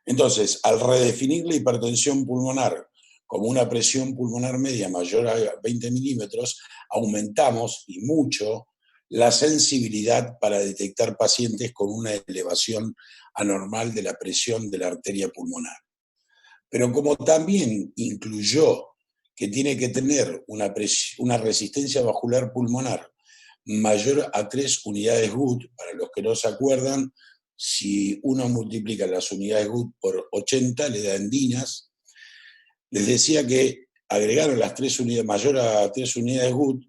Entonces, al redefinir la hipertensión pulmonar como una presión pulmonar media mayor a 20 milímetros, aumentamos y mucho la sensibilidad para detectar pacientes con una elevación anormal de la presión de la arteria pulmonar. Pero como también incluyó que tiene que tener una resistencia vascular pulmonar mayor a 3 unidades GUT, para los que no se acuerdan, si uno multiplica las unidades GUT por 80, le da endinas. Les decía que agregaron las 3 unidades, mayor a 3 unidades GUT,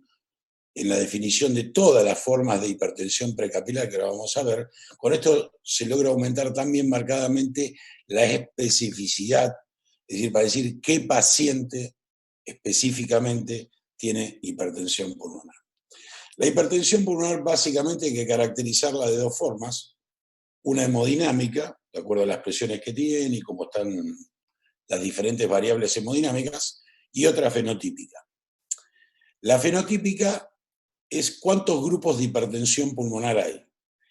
en la definición de todas las formas de hipertensión precapilar, que ahora vamos a ver. Con esto se logra aumentar también marcadamente la especificidad, es decir, para decir qué paciente específicamente tiene hipertensión pulmonar. La hipertensión pulmonar básicamente hay que caracterizarla de dos formas. Una hemodinámica, de acuerdo a las presiones que tiene y cómo están las diferentes variables hemodinámicas, y otra fenotípica. La fenotípica es cuántos grupos de hipertensión pulmonar hay.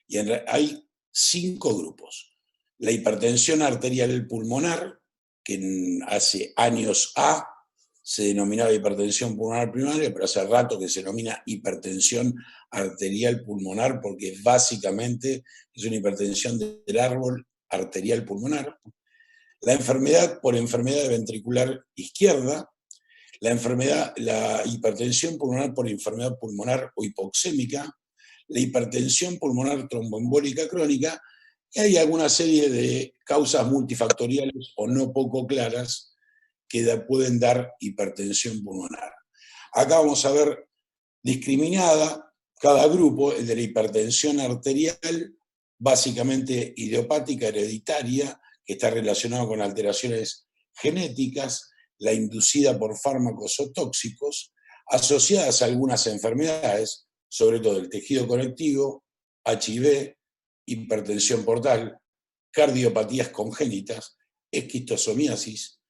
Y hay 5 grupos. La hipertensión arterial pulmonar, que hace años se denominaba hipertensión pulmonar primaria, pero hace rato que se denomina hipertensión arterial pulmonar, porque básicamente es una hipertensión del árbol arterial pulmonar. La enfermedad por enfermedad ventricular izquierda, la hipertensión pulmonar por enfermedad pulmonar o hipoxémica, la hipertensión pulmonar tromboembólica crónica, y hay alguna serie de causas multifactoriales o no poco claras que pueden dar hipertensión pulmonar. Acá vamos a ver discriminada cada grupo, el de la hipertensión arterial, básicamente idiopática, hereditaria, que está relacionado con alteraciones genéticas, la inducida por fármacos o tóxicos, asociadas a algunas enfermedades, sobre todo el tejido conectivo, HIV, hipertensión portal, cardiopatías congénitas, esquistosomiasis,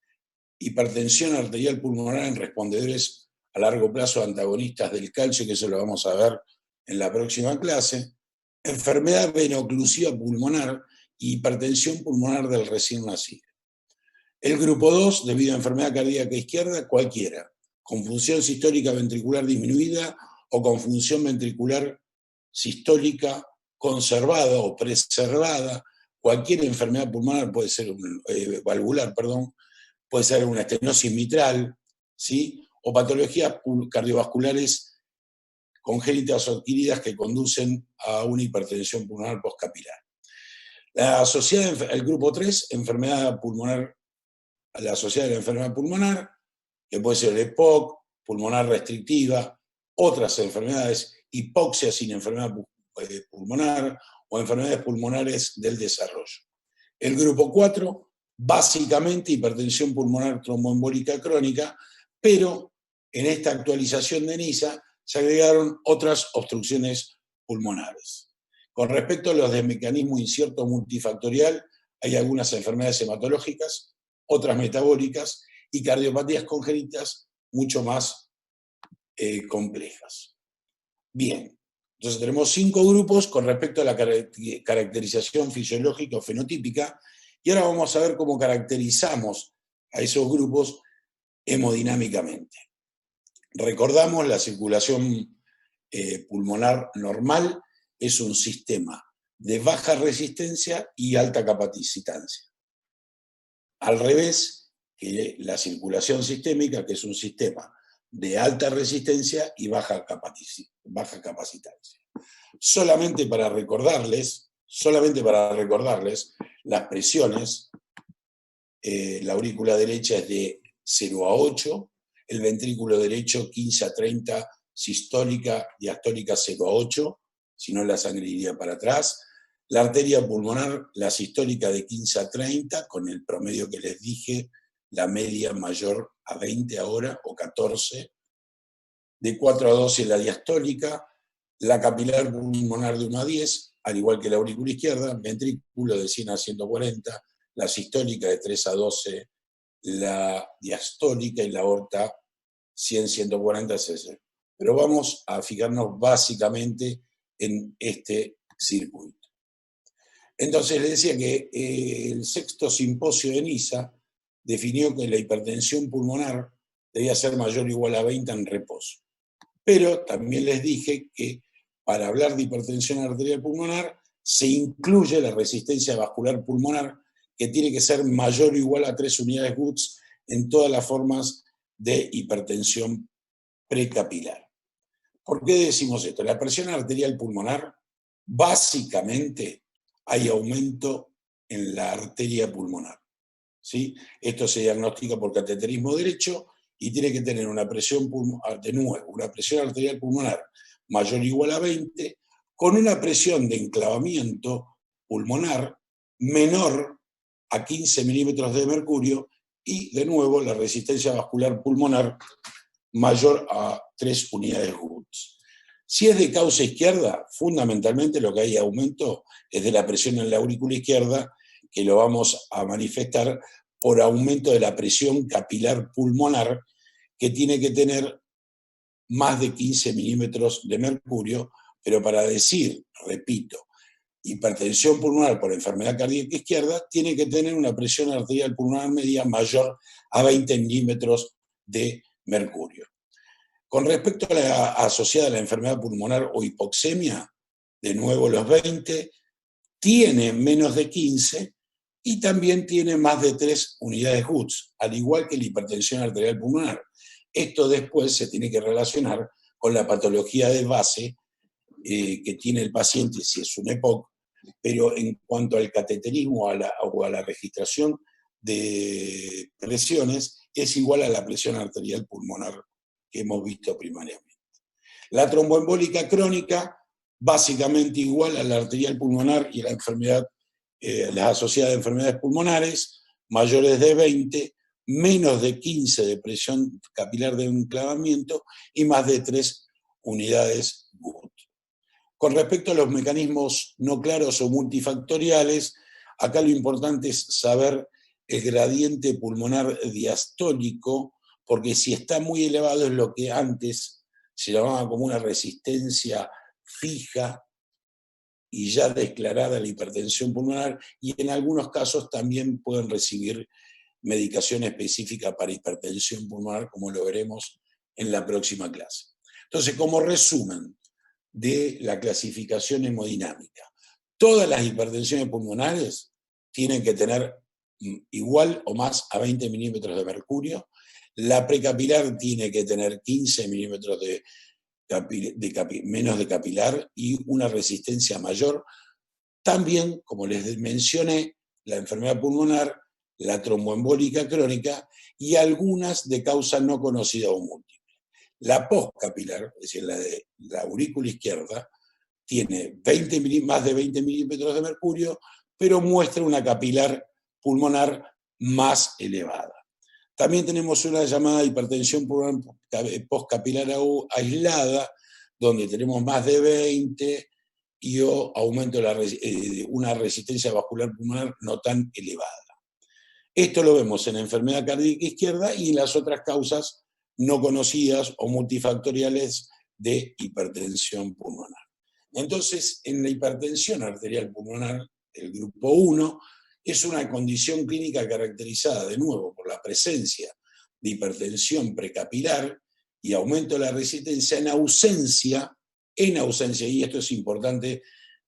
hipertensión arterial pulmonar en respondedores a largo plazo antagonistas del calcio, que eso lo vamos a ver en la próxima clase, enfermedad veno-oclusiva pulmonar y hipertensión pulmonar del recién nacido. El grupo 2, debido a enfermedad cardíaca izquierda, cualquiera, con función sistólica ventricular disminuida o con función ventricular sistólica conservada o preservada, cualquier enfermedad pulmonar puede ser valvular, puede ser una estenosis mitral, ¿sí? O patologías cardiovasculares congénitas o adquiridas que conducen a una hipertensión pulmonar postcapilar. La asociada al grupo 3, enfermedad pulmonar, la asociada a la enfermedad pulmonar, que puede ser el EPOC, pulmonar restrictiva, otras enfermedades, hipoxia sin enfermedad pulmonar o enfermedades pulmonares del desarrollo. El grupo 4, básicamente hipertensión pulmonar tromboembólica crónica, pero en esta actualización de NISA se agregaron otras obstrucciones pulmonares. Con respecto a los de mecanismo incierto multifactorial, hay algunas enfermedades hematológicas, otras metabólicas y cardiopatías congénitas mucho más complejas. Bien, entonces tenemos 5 grupos con respecto a la caracterización fisiológica o fenotípica, y ahora vamos a ver cómo caracterizamos a esos grupos hemodinámicamente. Recordamos, la circulación pulmonar normal es un sistema de baja resistencia y alta capacitancia. Al revés que la circulación sistémica, que es un sistema de alta resistencia y baja capacitancia. Solamente para recordarles las presiones, la aurícula derecha es de 0 a 8, el ventrículo derecho 15 a 30, sistólica, diastólica 0 a 8, si no la sangre iría para atrás. La arteria pulmonar, la sistólica de 15 a 30, con el promedio que les dije, la media mayor a 20 ahora, o 14, de 4 a 12 la diastólica, la capilar pulmonar de 1 a 10, al igual que la aurícula izquierda, ventrículo de 100 a 140, la sistólica de 3 a 12, la diastólica y la aorta 100-140 cc. Pero vamos a fijarnos básicamente en este circuito. Entonces le decía que el sexto simposio de Niza definió que la hipertensión pulmonar debía ser mayor o igual a 20 en reposo. Pero también les dije que para hablar de hipertensión arterial pulmonar se incluye la resistencia vascular pulmonar, que tiene que ser mayor o igual a 3 unidades Woods en todas las formas de hipertensión precapilar. ¿Por qué decimos esto? La presión arterial pulmonar, básicamente hay aumento en la arteria pulmonar, ¿sí? Esto se diagnostica por cateterismo derecho y tiene que tener una presión, de nuevo, una presión arterial pulmonar mayor o igual a 20, con una presión de enclavamiento pulmonar menor a 15 milímetros de mercurio y, de nuevo, la resistencia vascular pulmonar mayor a 3 unidades Woods. Si es de causa izquierda, fundamentalmente lo que hay aumento es de la presión en la aurícula izquierda, que lo vamos a manifestar por aumento de la presión capilar pulmonar, que tiene que tener más de 15 milímetros de mercurio, pero para decir, repito, hipertensión pulmonar por enfermedad cardíaca izquierda, tiene que tener una presión arterial pulmonar media mayor a 20 milímetros de mercurio. Con respecto a la asociada a la enfermedad pulmonar o hipoxemia, de nuevo los 20, tiene menos de 15 y también tiene más de 3 unidades Woods, al igual que la hipertensión arterial pulmonar. Esto después se tiene que relacionar con la patología de base que tiene el paciente, si es un EPOC, pero en cuanto al cateterismo o a la registración de presiones, es igual a la presión arterial pulmonar que hemos visto primariamente. La tromboembólica crónica, básicamente igual a la arterial pulmonar y a la enfermedad, las asociadas a enfermedades pulmonares, mayores de 20, menos de 15 de presión capilar de enclavamiento y más de 3 unidades Wood. Con respecto a los mecanismos no claros o multifactoriales, acá lo importante es saber el gradiente pulmonar diastólico, porque si está muy elevado es lo que antes se llamaba como una resistencia fija y ya declarada la hipertensión pulmonar, y en algunos casos también pueden recibir medicación específica para hipertensión pulmonar, como lo veremos en la próxima clase. Entonces, como resumen de la clasificación hemodinámica, todas las hipertensiones pulmonares tienen que tener igual o más a 20 milímetros de mercurio. La precapilar tiene que tener 15 milímetros menos de capilar y una resistencia mayor. También, como les mencioné, la enfermedad pulmonar, la tromboembólica crónica y algunas de causa no conocida o múltiple. La postcapilar, es decir, la de la aurícula izquierda, tiene más de 20 milímetros de mercurio, pero muestra una capilar pulmonar más elevada. También tenemos una llamada hipertensión pulmonar postcapilar aislada, donde tenemos más de 20 y aumento de una resistencia vascular pulmonar no tan elevada. Esto lo vemos en la enfermedad cardíaca izquierda y en las otras causas no conocidas o multifactoriales de hipertensión pulmonar. Entonces, en la hipertensión arterial pulmonar, el grupo 1, es una condición clínica caracterizada de nuevo por la presencia de hipertensión precapilar y aumento de la resistencia en ausencia, y esto es importante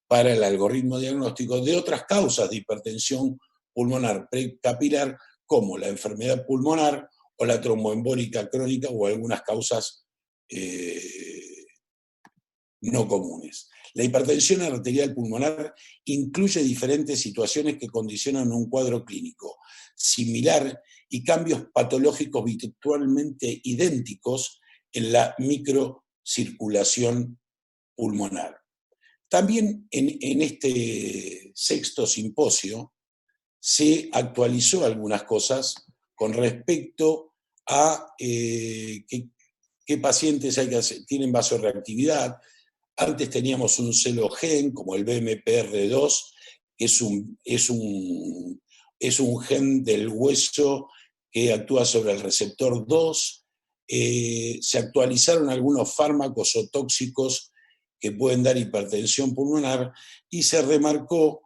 para el algoritmo diagnóstico, de otras causas de hipertensión pulmonar precapilar, como la enfermedad pulmonar o la tromboembólica crónica o algunas causas no comunes. La hipertensión arterial pulmonar incluye diferentes situaciones que condicionan un cuadro clínico similar y cambios patológicos virtualmente idénticos en la microcirculación pulmonar. También en este sexto simposio se actualizó algunas cosas con respecto a qué pacientes tienen vasoreactividad. Antes teníamos un celogen como el BMPR2, que es un gen del hueso que actúa sobre el receptor 2. Se actualizaron algunos fármacos o tóxicos que pueden dar hipertensión pulmonar y se remarcó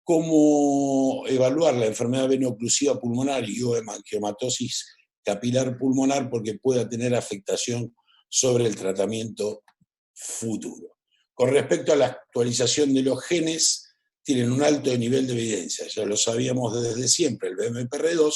cómo evaluar la enfermedad veno-oclusiva pulmonar y o hemangiomatosis capilar pulmonar porque pueda tener afectación sobre el tratamiento futuro. Con respecto a la actualización de los genes, tienen un alto nivel de evidencia, ya lo sabíamos desde siempre, el BMPR2,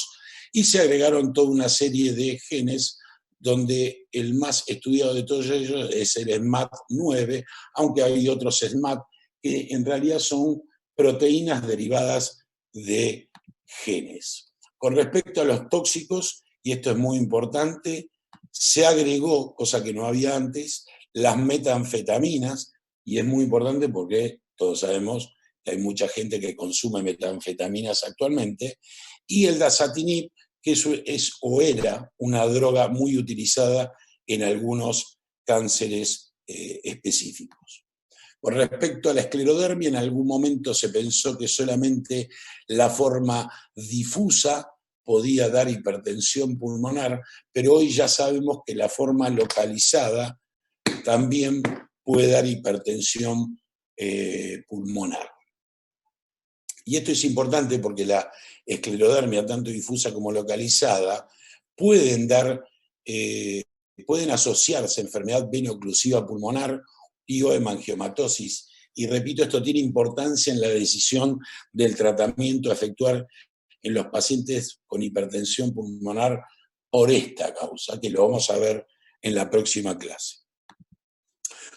y se agregaron toda una serie de genes donde el más estudiado de todos ellos es el SMAD9, aunque hay otros SMAD que en realidad son proteínas derivadas de genes. Con respecto a los tóxicos, y esto es muy importante, se agregó, cosa que no había antes, las metanfetaminas, y es muy importante porque todos sabemos que hay mucha gente que consume metanfetaminas actualmente, y el dasatinib, que es o era una droga muy utilizada en algunos cánceres específicos. Con respecto a la esclerodermia, en algún momento se pensó que solamente la forma difusa podía dar hipertensión pulmonar, pero hoy ya sabemos que la forma localizada también puede dar hipertensión pulmonar. Y esto es importante porque la esclerodermia, tanto difusa como localizada, pueden asociarse a enfermedad veno-oclusiva pulmonar y o hemangiomatosis. Y repito, esto tiene importancia en la decisión del tratamiento a efectuar en los pacientes con hipertensión pulmonar por esta causa, que lo vamos a ver en la próxima clase.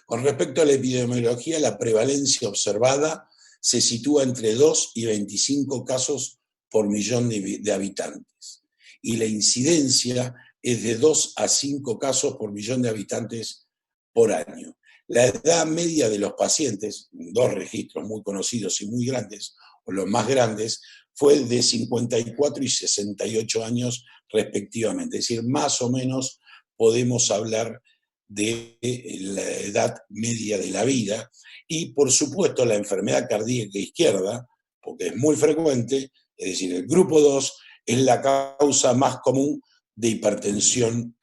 Con respecto a la epidemiología, la prevalencia observada se sitúa entre 2 y 25 casos por millón de habitantes. Y la incidencia es de 2 a 5 casos por millón de habitantes por año. La edad media de los pacientes, dos registros muy conocidos y muy grandes, o los más grandes, fue de 54 y 68 años respectivamente. Es decir, más o menos podemos hablar de la edad media de la vida. Y, por supuesto, la enfermedad cardíaca izquierda, porque es muy frecuente, es decir, el grupo 2 es la causa más común de hipertensión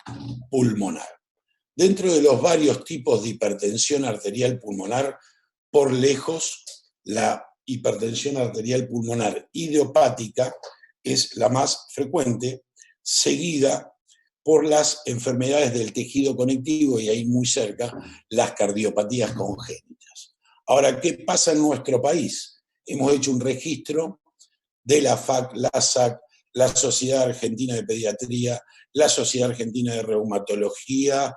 pulmonar. Dentro de los varios tipos de hipertensión arterial pulmonar, por lejos, la hipertensión arterial pulmonar idiopática es la más frecuente, seguida por las enfermedades del tejido conectivo y ahí muy cerca, las cardiopatías congénitas. Ahora, ¿qué pasa en nuestro país? Hemos hecho un registro de la FAC, la SAC, la Sociedad Argentina de Pediatría, la Sociedad Argentina de Reumatología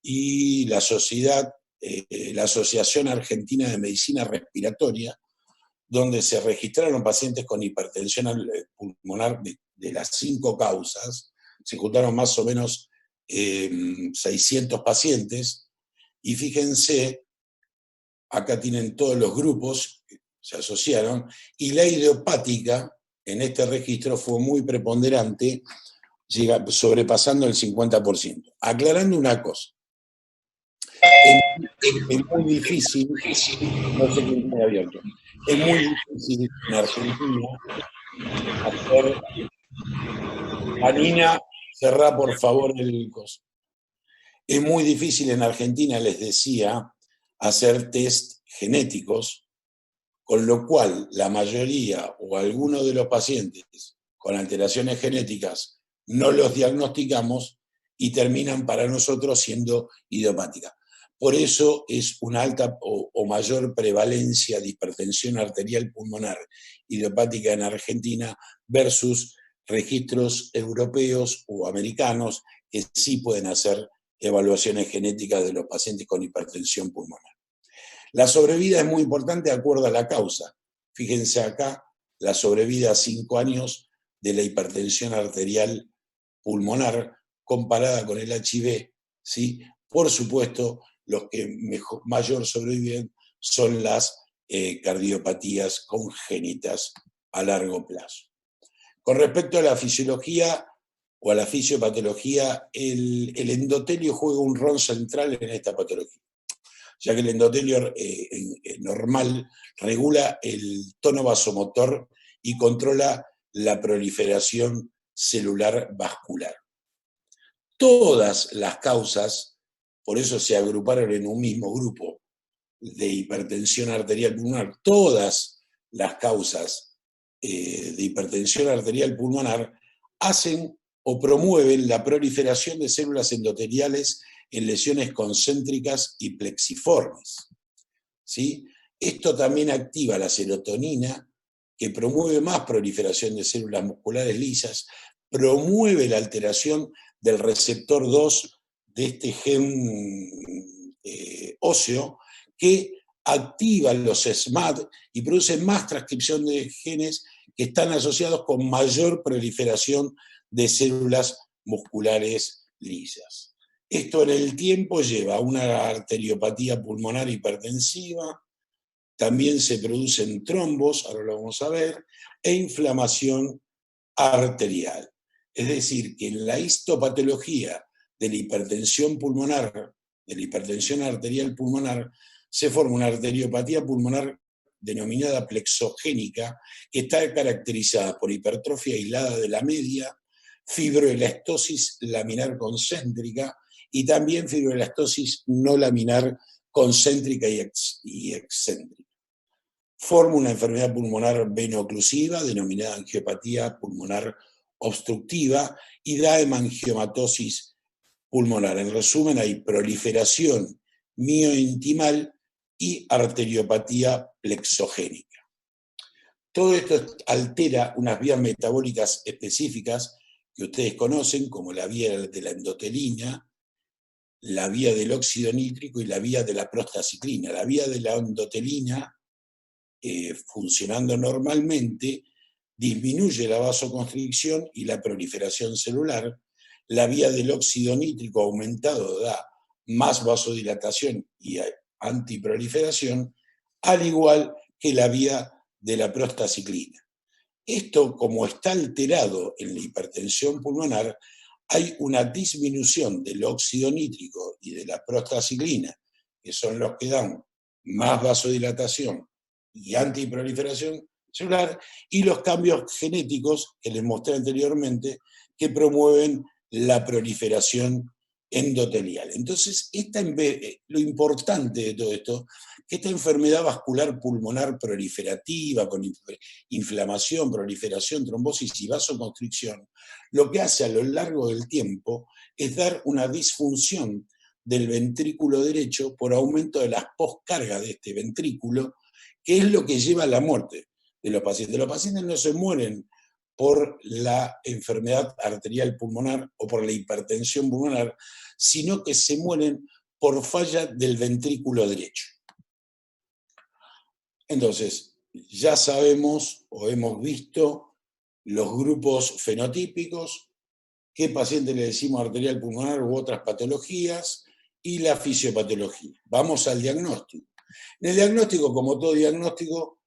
y la Asociación Argentina de Medicina Respiratoria, donde se registraron pacientes con hipertensión pulmonar de las 5 causas. Se juntaron más o menos 600 pacientes, y fíjense, acá tienen todos los grupos que se asociaron, y la idiopática en este registro fue muy preponderante, sobrepasando el 50%. Aclarando una cosa, es muy difícil, no sé quién tiene abierto, es muy difícil en Argentina hacer. Anina, cerrá por favor el coso. Es muy difícil en Argentina, les decía, hacer test genéticos, con lo cual la mayoría o algunos de los pacientes con alteraciones genéticas no los diagnosticamos y terminan para nosotros siendo idiopáticas. Por eso es una alta o mayor prevalencia de hipertensión arterial pulmonar idiopática en Argentina versus registros europeos o americanos que sí pueden hacer evaluaciones genéticas de los pacientes con hipertensión pulmonar. La sobrevida es muy importante de acuerdo a la causa. Fíjense acá, la sobrevida a 5 años de la hipertensión arterial pulmonar comparada con el HIV, ¿sí? Por supuesto, los que mayor sobreviven son las cardiopatías congénitas a largo plazo. Con respecto a la fisiología o a la fisiopatología, el endotelio juega un rol central en esta patología, ya que el endotelio normal regula el tono vasomotor y controla la proliferación celular vascular. Todas las causas, por eso se agruparon en un mismo grupo de hipertensión arterial pulmonar, todas las causas de hipertensión arterial pulmonar, hacen o promueven la proliferación de células endoteliales en lesiones concéntricas y plexiformes. ¿Sí? Esto también activa la serotonina, que promueve más proliferación de células musculares lisas, promueve la alteración del receptor 2 de este gen óseo, que activa los SMAD y produce más transcripción de genes que están asociados con mayor proliferación de células musculares lisas. Esto en el tiempo lleva a una arteriopatía pulmonar hipertensiva, también se producen trombos, ahora lo vamos a ver, e inflamación arterial. Es decir, que en la histopatología de la hipertensión pulmonar, de la hipertensión arterial pulmonar, se forma una arteriopatía pulmonar denominada plexogénica, que está caracterizada por hipertrofia aislada de la media, fibroelastosis laminar concéntrica y también fibroelastosis no laminar concéntrica y excéntrica. Forma una enfermedad pulmonar veno-oclusiva denominada angiopatía pulmonar obstructiva y da hemangiomatosis pulmonar. En resumen, hay proliferación miointimal y arteriopatía plexogénica. Todo esto altera unas vías metabólicas específicas que ustedes conocen, como la vía de la endotelina, la vía del óxido nítrico y la vía de la prostaciclina. La vía de la endotelina, funcionando normalmente, disminuye la vasoconstricción y la proliferación celular. La vía del óxido nítrico aumentado da más vasodilatación y antiproliferación, al igual que la vía de la prostaciclina. Esto, como está alterado en la hipertensión pulmonar, hay una disminución del óxido nítrico y de la prostaciclina, que son los que dan más vasodilatación y antiproliferación celular, y los cambios genéticos que les mostré anteriormente, que promueven la proliferación endotelial. Entonces, lo importante de todo esto, que esta enfermedad vascular pulmonar proliferativa, con inflamación, proliferación, trombosis y vasoconstricción, lo que hace a lo largo del tiempo es dar una disfunción del ventrículo derecho por aumento de las poscargas de este ventrículo, que es lo que lleva a la muerte de los pacientes. Los pacientes no se mueren por la enfermedad arterial pulmonar o por la hipertensión pulmonar, sino que se mueren por falla del ventrículo derecho. Entonces, ya sabemos o hemos visto los grupos fenotípicos, qué paciente le decimos arterial pulmonar u otras patologías, y la fisiopatología. Vamos al diagnóstico. En el diagnóstico, como todo diagnóstico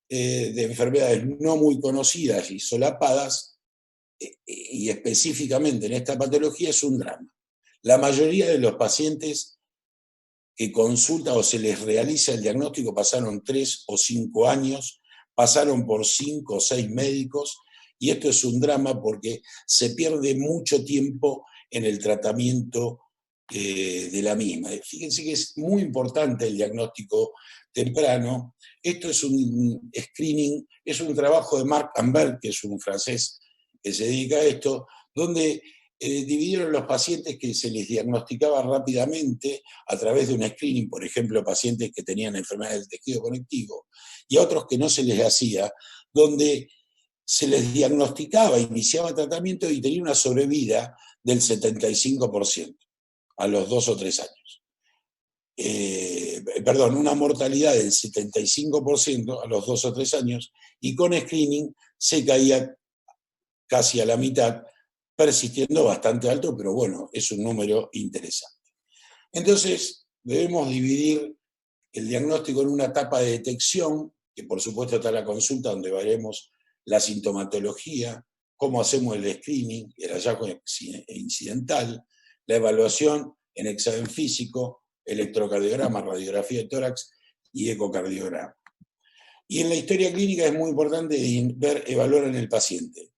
de enfermedades no muy conocidas y solapadas, y específicamente en esta patología, es un drama. La mayoría de los pacientes que consultan o se les realiza el diagnóstico pasaron 3 o 5 años, pasaron por 5 o 6 médicos, y esto es un drama porque se pierde mucho tiempo en el tratamiento de la misma. Fíjense que es muy importante el diagnóstico temprano. Esto es un screening, es un trabajo de Marc Ambert, que es un francés que se dedica a esto, donde dividieron los pacientes que se les diagnosticaba rápidamente a través de un screening, por ejemplo, pacientes que tenían enfermedades del tejido conectivo, y a otros que no se les hacía, donde se les diagnosticaba, iniciaba tratamiento y tenía una sobrevida del 75% a los 2 o 3 años. Una mortalidad del 75% a los 2 o 3 años, y con screening se caía casi a la mitad, persistiendo bastante alto, pero bueno, es un número interesante. Entonces, debemos dividir el diagnóstico en una etapa de detección, que por supuesto está la consulta, donde veremos la sintomatología, cómo hacemos el screening, el hallazgo incidental, la evaluación en examen físico, electrocardiograma, radiografía de tórax y ecocardiograma. Y en la historia clínica es muy importante evaluar en el paciente,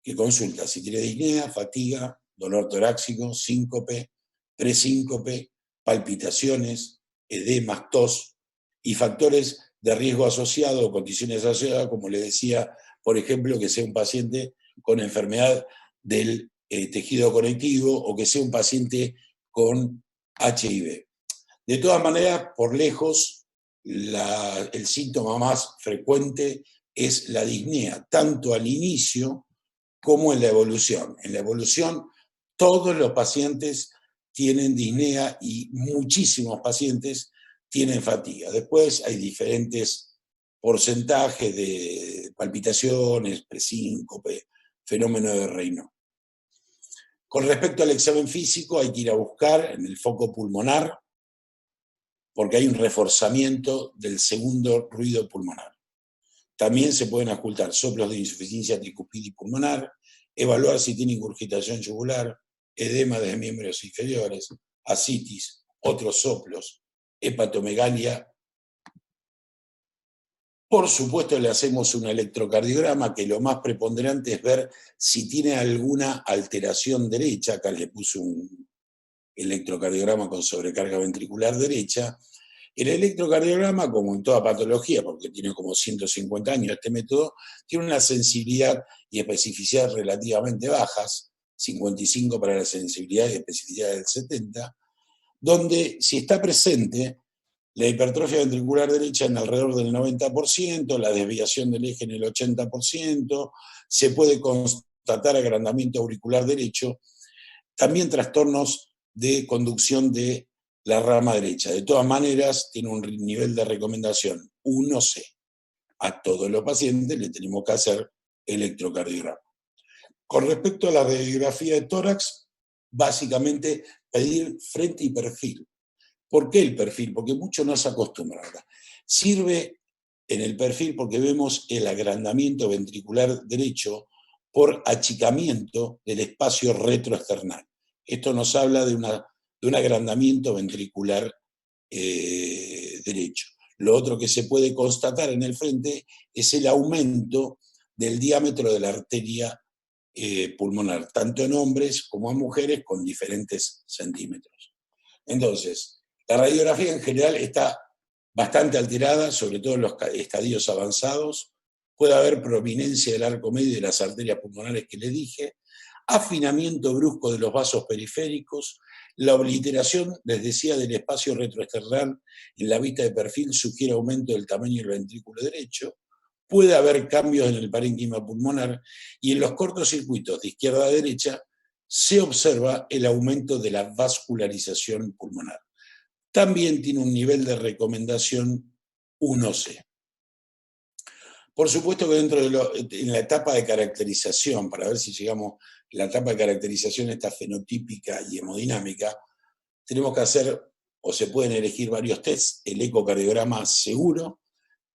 que consulta si tiene disnea, fatiga, dolor torácico, síncope, presíncope, palpitaciones, edemas, tos y factores de riesgo asociado o condiciones asociadas, como le decía, por ejemplo, que sea un paciente con enfermedad del tejido conectivo o que sea un paciente con HIV. De todas maneras, por lejos, el síntoma más frecuente es la disnea, tanto al inicio como en la evolución. En la evolución, todos los pacientes tienen disnea y muchísimos pacientes tienen fatiga. Después hay diferentes porcentajes de palpitaciones, presíncope, fenómeno de Raynaud. Con respecto al examen físico, hay que ir a buscar en el foco pulmonar, porque hay un reforzamiento del segundo ruido pulmonar. También se pueden ocultar soplos de insuficiencia tricuspide pulmonar, evaluar si tiene ingurgitación yugular, edema de miembros inferiores, ascitis, otros soplos, hepatomegalia. Por supuesto, le hacemos un electrocardiograma, que lo más preponderante es ver si tiene alguna alteración derecha. Acá le puse un electrocardiograma con sobrecarga ventricular derecha. El electrocardiograma, como en toda patología, porque tiene como 150 años este método, tiene una sensibilidad y especificidad relativamente bajas, 55 para la sensibilidad y especificidad del 70, donde si está presente la hipertrofia ventricular derecha en alrededor del 90%, la desviación del eje en el 80%, se puede constatar agrandamiento auricular derecho, también trastornos de conducción de la rama derecha. De todas maneras, tiene un nivel de recomendación 1C. A todos los pacientes le tenemos que hacer electrocardiograma. Con respecto a la radiografía de tórax, básicamente pedir frente y perfil. ¿Por qué el perfil? Porque mucho no se acostumbra ahora. Sirve en el perfil porque vemos el agrandamiento ventricular derecho por achicamiento del espacio retroesternal. Esto nos habla de un agrandamiento ventricular derecho. Lo otro que se puede constatar en el frente es el aumento del diámetro de la arteria pulmonar, tanto en hombres como en mujeres, con diferentes centímetros. Entonces, la radiografía en general está bastante alterada, sobre todo en los estadios avanzados. Puede haber prominencia del arco medio y de las arterias pulmonares que les dije, afinamiento brusco de los vasos periféricos, la obliteración, les decía, del espacio retroesternal en la vista de perfil sugiere aumento del tamaño del ventrículo derecho, puede haber cambios en el parénquima pulmonar y en los cortocircuitos de izquierda a derecha se observa el aumento de la vascularización pulmonar. También tiene un nivel de recomendación 1C. Por supuesto que en la etapa de caracterización, para ver si llegamos, la etapa de caracterización esta fenotípica y hemodinámica, tenemos que hacer, o se pueden elegir varios tests, el ecocardiograma seguro,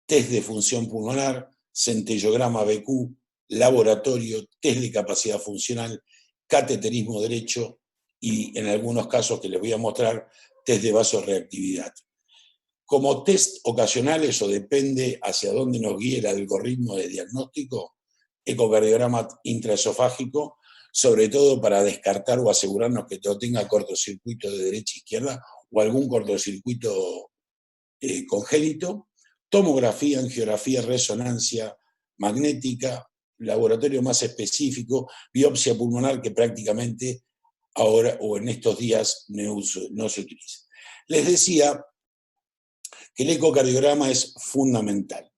test de función pulmonar, centellograma BQ, laboratorio, test de capacidad funcional, cateterismo derecho y en algunos casos que les voy a mostrar, test de vasoreactividad. Como test ocasionales, o depende hacia dónde nos guíe el algoritmo de diagnóstico, ecocardiograma intraesofágico, sobre todo para descartar o asegurarnos que no tenga cortocircuito de derecha a izquierda o algún cortocircuito congénito, tomografía, angiografía, resonancia magnética, laboratorio más específico, biopsia pulmonar, que prácticamente ahora o en estos días no se utiliza. Les decía que el ecocardiograma es fundamental.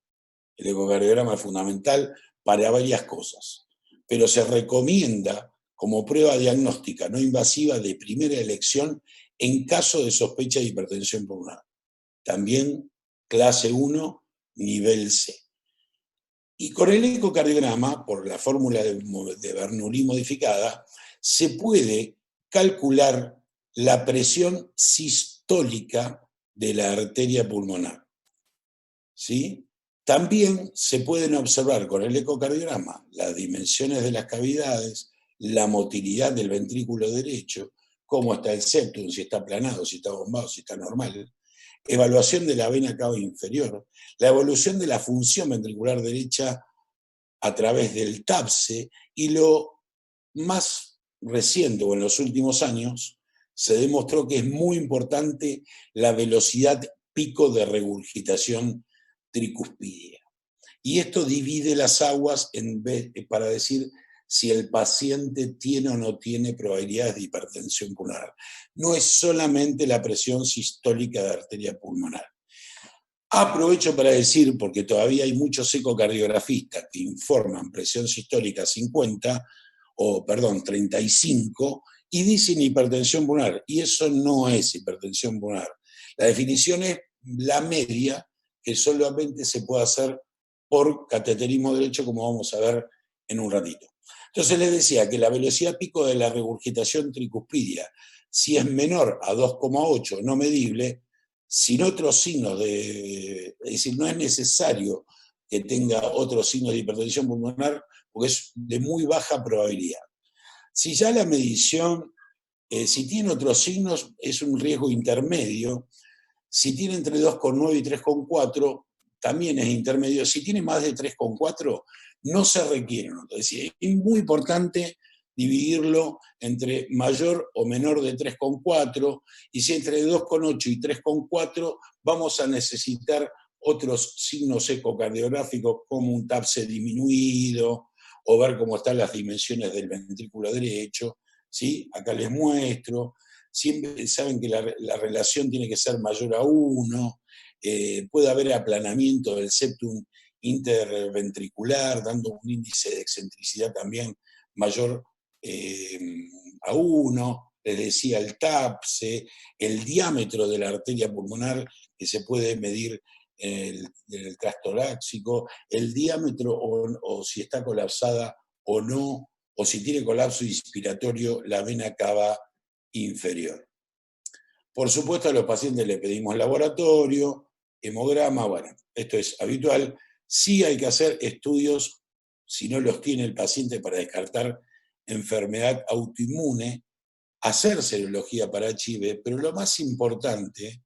El ecocardiograma es fundamental para varias cosas, pero se recomienda como prueba diagnóstica no invasiva de primera elección en caso de sospecha de hipertensión pulmonar. También clase 1, nivel C. Y con el ecocardiograma, por la fórmula de Bernoulli modificada, se puede calcular la presión sistólica de la arteria pulmonar. ¿Sí? También se pueden observar con el ecocardiograma las dimensiones de las cavidades, la motilidad del ventrículo derecho, cómo está el septum, si está aplanado, si está bombado, si está normal, evaluación de la vena cava inferior, la evolución de la función ventricular derecha a través del TAPSE, y lo más reciente o en los últimos años se demostró que es muy importante la velocidad pico de regurgitación tricuspidia. Y esto divide las aguas para decir si el paciente tiene o no tiene probabilidades de hipertensión pulmonar. No es solamente la presión sistólica de arteria pulmonar. Aprovecho para decir, porque todavía hay muchos ecocardiografistas que informan presión sistólica 50, o perdón, 35, y dicen hipertensión pulmonar, y eso no es hipertensión pulmonar. La definición es la media, que solamente se puede hacer por cateterismo derecho, como vamos a ver en un ratito. Entonces les decía que la velocidad pico de la regurgitación tricuspidia, si es menor a 2,8 no medible, sin otros signos es decir, no es necesario que tenga otros signos de hipertensión pulmonar, porque es de muy baja probabilidad. Si ya la medición, si tiene otros signos, es un riesgo intermedio. Si tiene entre 2,9 y 3,4, también es intermedio. Si tiene más de 3,4, no se requiere una. Es decir, es muy importante dividirlo entre mayor o menor de 3,4, y si entre 2,8 y 3,4 vamos a necesitar otros signos ecocardiográficos como un TAPSE disminuido o ver cómo están las dimensiones del ventrículo derecho, ¿sí? Acá les muestro. Siempre saben que la relación tiene que ser mayor a 1, puede haber aplanamiento del septum interventricular, dando un índice de excentricidad también mayor a 1, les decía el TAPSE, el diámetro de la arteria pulmonar que se puede medir en el trastorácico, el diámetro o si está colapsada o no, o si tiene colapso inspiratorio la vena cava inferior. Por supuesto, a los pacientes le pedimos laboratorio, hemograma, bueno, esto es habitual. Sí hay que hacer estudios, si no los tiene el paciente, para descartar enfermedad autoinmune, hacer serología para HIV, pero lo más importante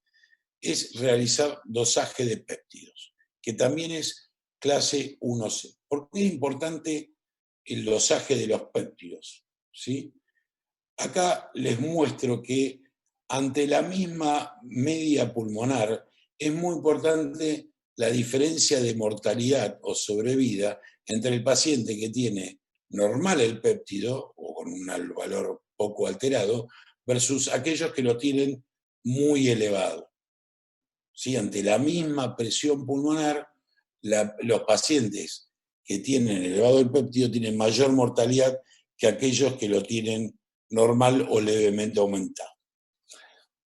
es realizar dosaje de péptidos, que también es clase 1C. ¿Por qué es importante el dosaje de los péptidos? ¿Sí? Acá les muestro que ante la misma media pulmonar es muy importante la diferencia de mortalidad o sobrevida entre el paciente que tiene normal el péptido o con un valor poco alterado versus aquellos que lo tienen muy elevado. ¿Sí? Ante la misma presión pulmonar, los pacientes que tienen elevado el péptido tienen mayor mortalidad que aquellos que lo tienen normal o levemente aumentado.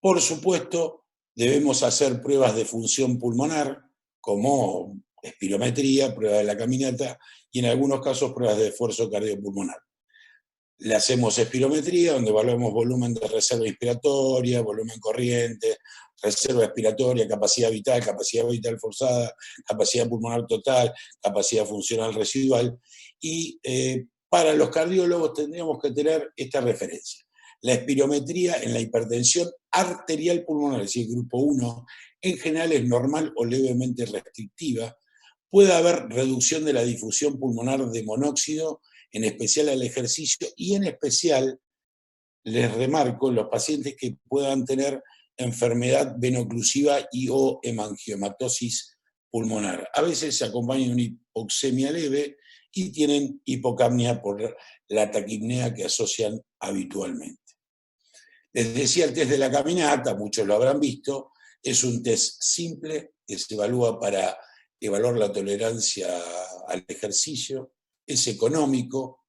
Por supuesto, debemos hacer pruebas de función pulmonar, como espirometría, prueba de la caminata, y en algunos casos pruebas de esfuerzo cardiopulmonar. Le hacemos espirometría, donde evaluamos volumen de reserva inspiratoria, volumen corriente, reserva expiratoria, capacidad vital forzada, capacidad pulmonar total, capacidad funcional residual. Y para los cardiólogos tendríamos que tener esta referencia. La espirometría en la hipertensión arterial pulmonar, es decir, grupo 1, en general es normal o levemente restrictiva. Puede haber reducción de la difusión pulmonar de monóxido, en especial al ejercicio, y en especial, les remarco, los pacientes que puedan tener enfermedad venoclusiva y o hemangiomatosis pulmonar. A veces se acompaña de una hipoxemia leve y tienen hipocapnia por la taquipnea que asocian habitualmente. Les decía el test de la caminata, muchos lo habrán visto, es un test simple que se evalúa para evaluar la tolerancia al ejercicio, es económico,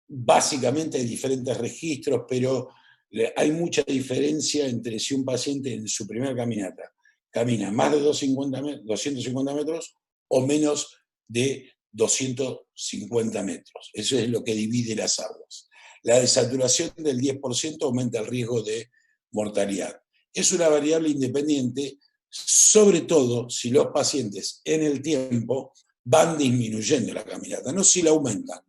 básicamente hay diferentes registros, pero hay mucha diferencia entre si un paciente en su primera caminata camina más de 250 metros o menos de 250 metros. Eso es lo que divide las aguas. La desaturación del 10% aumenta el riesgo de mortalidad. Es una variable independiente, sobre todo si los pacientes en el tiempo van disminuyendo la caminata, no si la aumentan.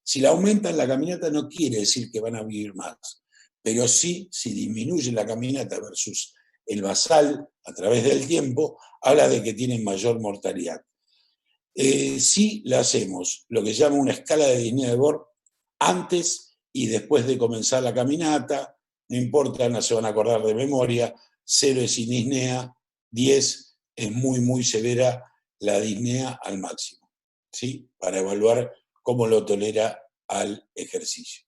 Si la aumentan la caminata no quiere decir que van a vivir más, pero sí, si disminuye la caminata versus el basal a través del tiempo, habla de que tienen mayor mortalidad. Sí la hacemos, lo que se llama una escala de disnea de Bohr, antes y después de comenzar la caminata, no importa, no se van a acordar de memoria, 0 es indisnea, 10 es muy, muy severa la disnea al máximo, ¿sí? Para evaluar cómo lo tolera al ejercicio.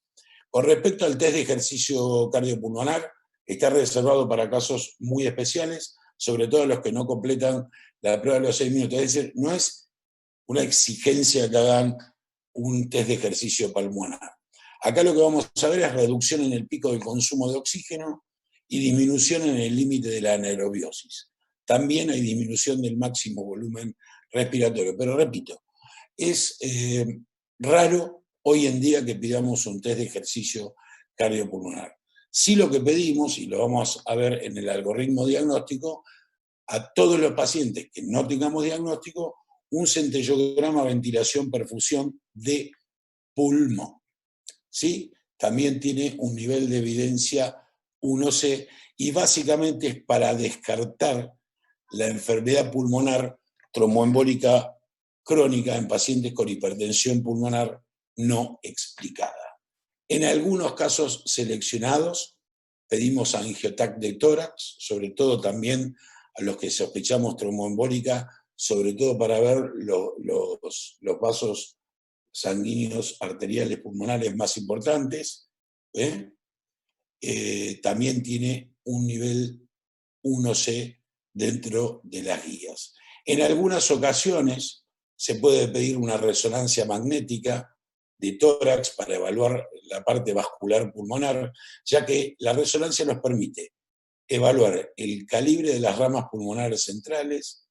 Con respecto al test de ejercicio cardiopulmonar, está reservado para casos muy especiales, sobre todo los que no completan la prueba de los 6 minutos. Es decir, no es una exigencia que hagan un test de ejercicio pulmonar. Acá lo que vamos a ver es reducción en el pico del consumo de oxígeno y disminución en el límite de la anaerobiosis. También hay disminución del máximo volumen respiratorio. Pero repito, es raro hoy en día que pidamos un test de ejercicio cardiopulmonar. Sí, lo que pedimos, y lo vamos a ver en el algoritmo diagnóstico, a todos los pacientes que no tengamos diagnóstico, un centellograma ventilación-perfusión de pulmón. ¿Sí? También tiene un nivel de evidencia 1C y básicamente es para descartar la enfermedad pulmonar tromboembólica crónica en pacientes con hipertensión pulmonar no explicada. En algunos casos seleccionados pedimos angiotac de tórax, sobre todo también a los que sospechamos tromboembólica, sobre todo para ver los vasos sanguíneos arteriales pulmonares más importantes. También tiene un nivel 1C dentro de las guías. En algunas ocasiones se puede pedir una resonancia magnética de tórax para evaluar la parte vascular pulmonar, ya que la resonancia nos permite evaluar el calibre de las ramas pulmonares centrales,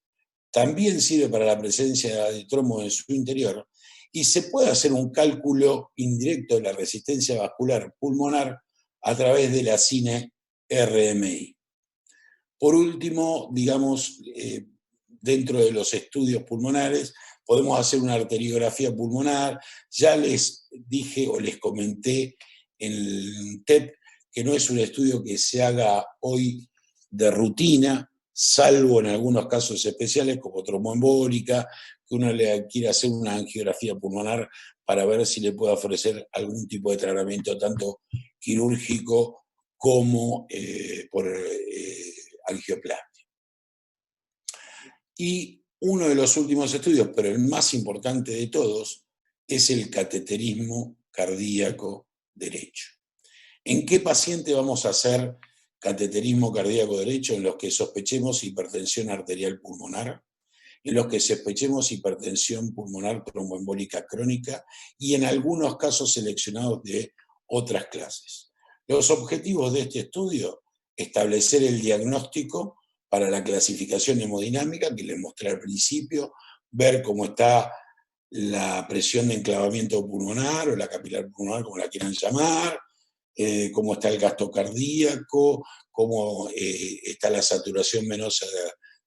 también sirve para la presencia de trombo en su interior, y se puede hacer un cálculo indirecto de la resistencia vascular pulmonar a través de la cine-RMI. Por último, digamos, dentro de los estudios pulmonares, podemos hacer una arteriografía pulmonar. Ya les dije o les comenté en el TEP que no es un estudio que se haga hoy de rutina, salvo en algunos casos especiales como tromboembólica, que uno le quiere hacer una angiografía pulmonar para ver si le puede ofrecer algún tipo de tratamiento, tanto quirúrgico como por angioplastia. Y uno de los últimos estudios, pero el más importante de todos, es el cateterismo cardíaco derecho. ¿En qué paciente vamos a hacer cateterismo cardíaco derecho? En los que sospechemos hipertensión arterial pulmonar, en los que sospechemos hipertensión pulmonar tromboembólica crónica y en algunos casos seleccionados de otras clases. Los objetivos de este estudio: establecer el diagnóstico para la clasificación hemodinámica que les mostré al principio, ver cómo está la presión de enclavamiento pulmonar o la capilar pulmonar, como la quieran llamar, cómo está el gasto cardíaco, cómo está la saturación venosa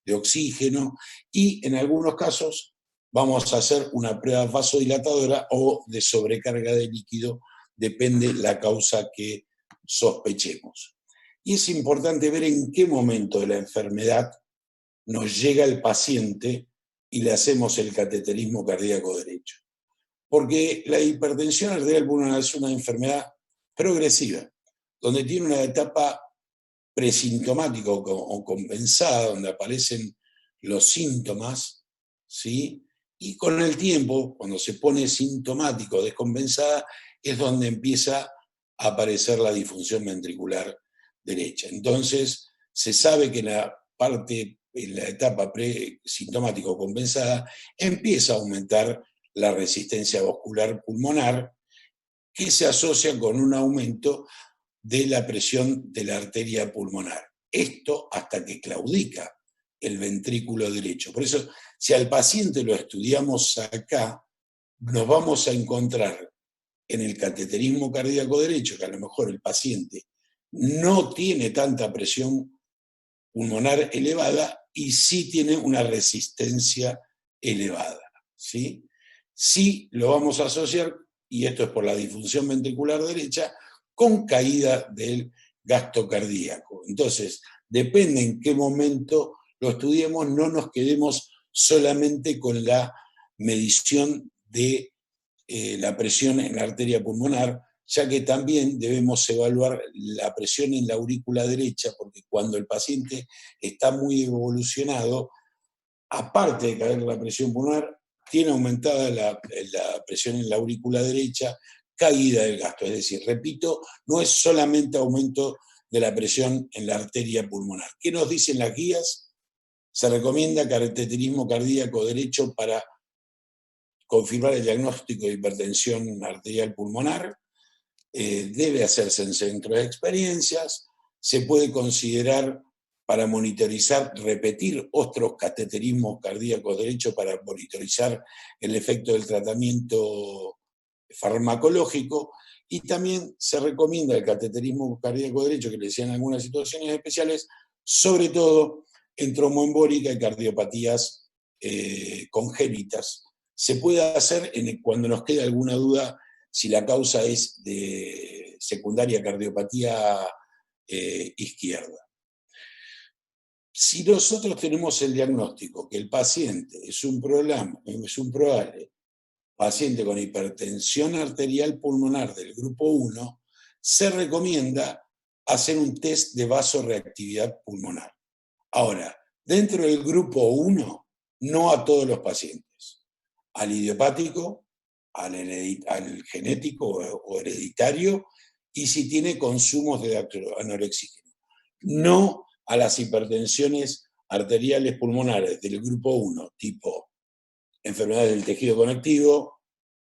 de oxígeno, y en algunos casos vamos a hacer una prueba vasodilatadora o de sobrecarga de líquido, depende la causa que sospechemos. Y es importante ver en qué momento de la enfermedad nos llega el paciente y le hacemos el cateterismo cardíaco derecho. Porque la hipertensión arterial pulmonar es una enfermedad progresiva, donde tiene una etapa presintomática o compensada, donde aparecen los síntomas, ¿sí? Y con el tiempo, cuando se pone sintomático o descompensada, es donde empieza a aparecer la disfunción ventricular derecha. Entonces, se sabe que en la etapa presintomática o compensada empieza a aumentar la resistencia vascular pulmonar, que se asocia con un aumento de la presión de la arteria pulmonar. Esto hasta que claudica el ventrículo derecho. Por eso, si al paciente lo estudiamos acá, nos vamos a encontrar en el cateterismo cardíaco derecho, que a lo mejor el paciente no tiene tanta presión pulmonar elevada y sí tiene una resistencia elevada, ¿sí? Sí lo vamos a asociar, y esto es por la disfunción ventricular derecha, con caída del gasto cardíaco. Entonces, depende en qué momento lo estudiemos, no nos quedemos solamente con la medición de la presión en la arteria pulmonar, ya que también debemos evaluar la presión en la aurícula derecha, porque cuando el paciente está muy evolucionado, aparte de caer la presión pulmonar, tiene aumentada la presión en la aurícula derecha, caída del gasto. Es decir, repito, no es solamente aumento de la presión en la arteria pulmonar. ¿Qué nos dicen las guías? Se recomienda cateterismo cardíaco derecho para confirmar el diagnóstico de hipertensión arterial pulmonar. Debe hacerse en centros de experiencias. Se puede considerar para monitorizar, repetir otros cateterismos cardíacos derechos para monitorizar el efecto del tratamiento farmacológico, y también se recomienda el cateterismo cardíaco derecho, que le decía en algunas situaciones especiales, sobre todo en tromboembólica y cardiopatías congénitas. Se puede hacer cuando nos queda alguna duda si la causa es de secundaria cardiopatía izquierda. Si nosotros tenemos el diagnóstico que el paciente es un probable paciente con hipertensión arterial pulmonar del grupo 1, se recomienda hacer un test de vasorreactividad pulmonar. Ahora, dentro del grupo 1, no a todos los pacientes. Al idiopático, al genético o hereditario, y si tiene consumos de anorexígeno. No a las hipertensiones arteriales pulmonares del grupo 1, tipo enfermedades del tejido conectivo,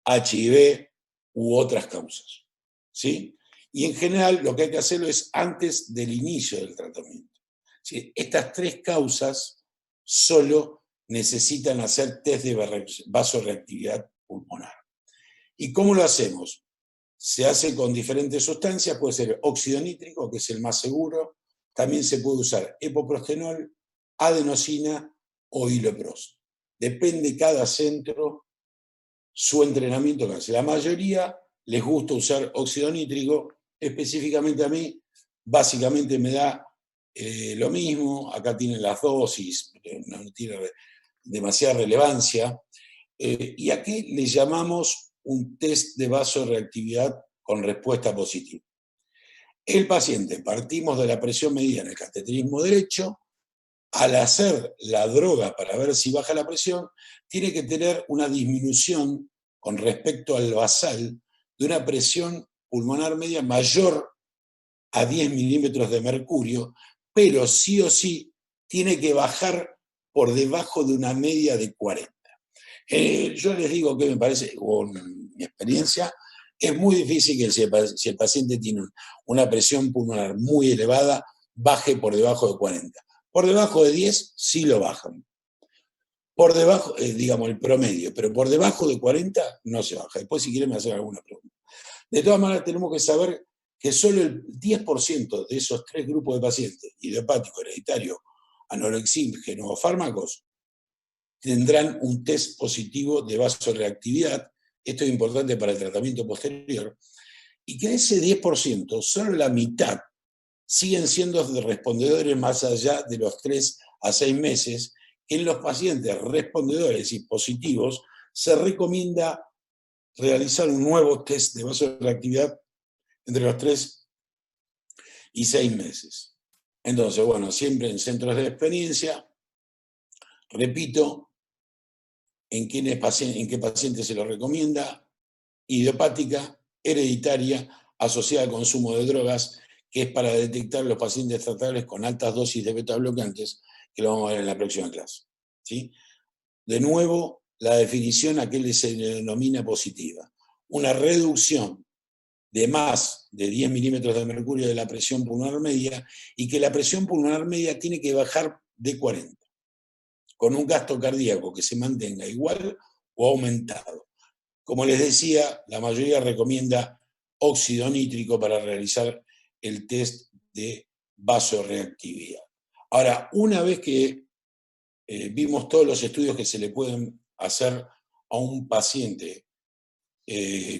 HIV u otras causas. ¿Sí? Y en general lo que hay que hacerlo es antes del inicio del tratamiento. ¿Sí? Estas 3 causas solo necesitan hacer test de vasorreactividad pulmonar. ¿Y cómo lo hacemos? Se hace con diferentes sustancias, puede ser óxido nítrico, que es el más seguro, también se puede usar epoprostenol, adenosina o iloprost. Depende cada centro su entrenamiento que hace. La mayoría les gusta usar óxido nítrico, específicamente a mí, básicamente me da lo mismo, acá tienen las dosis, no tiene demasiada relevancia, y aquí le llamamos un test de vasorreactividad con respuesta positiva. El paciente, partimos de la presión medida en el cateterismo derecho, al hacer la droga para ver si baja la presión, tiene que tener una disminución con respecto al basal de una presión pulmonar media mayor a 10 milímetros de mercurio, pero sí o sí tiene que bajar por debajo de una media de 40. Yo les digo que me parece, con mi experiencia, es muy difícil que si el paciente tiene una presión pulmonar muy elevada, baje por debajo de 40. Por debajo de 10 sí lo bajan. Por debajo, digamos, el promedio, pero por debajo de 40 no se baja. Después, si quieren, me hacen alguna pregunta. De todas maneras, tenemos que saber que solo el 10% de esos 3 grupos de pacientes, idiopático, hereditario, anorexígeno o fármacos, tendrán un test positivo de vasorreactividad. Esto es importante para el tratamiento posterior. Y que de ese 10%, solo la mitad siguen siendo respondedores más allá de los 3 a 6 meses. En los pacientes respondedores y positivos se recomienda realizar un nuevo test de vasorreactividad entre los 3 y 6 meses. Entonces, bueno, siempre en centros de experiencia, repito, en qué paciente se lo recomienda: idiopática, hereditaria, asociada al consumo de drogas, que es para detectar los pacientes tratables con altas dosis de beta-bloqueantes, que lo vamos a ver en la próxima clase. ¿Sí? De nuevo, la definición a qué se denomina positiva: una reducción de más de 10 milímetros de mercurio de la presión pulmonar media, y que la presión pulmonar media tiene que bajar de 40, con un gasto cardíaco que se mantenga igual o aumentado. Como les decía, la mayoría recomienda óxido nítrico para realizar el test de vasorreactividad. Ahora, una vez que vimos todos los estudios que se le pueden hacer a un paciente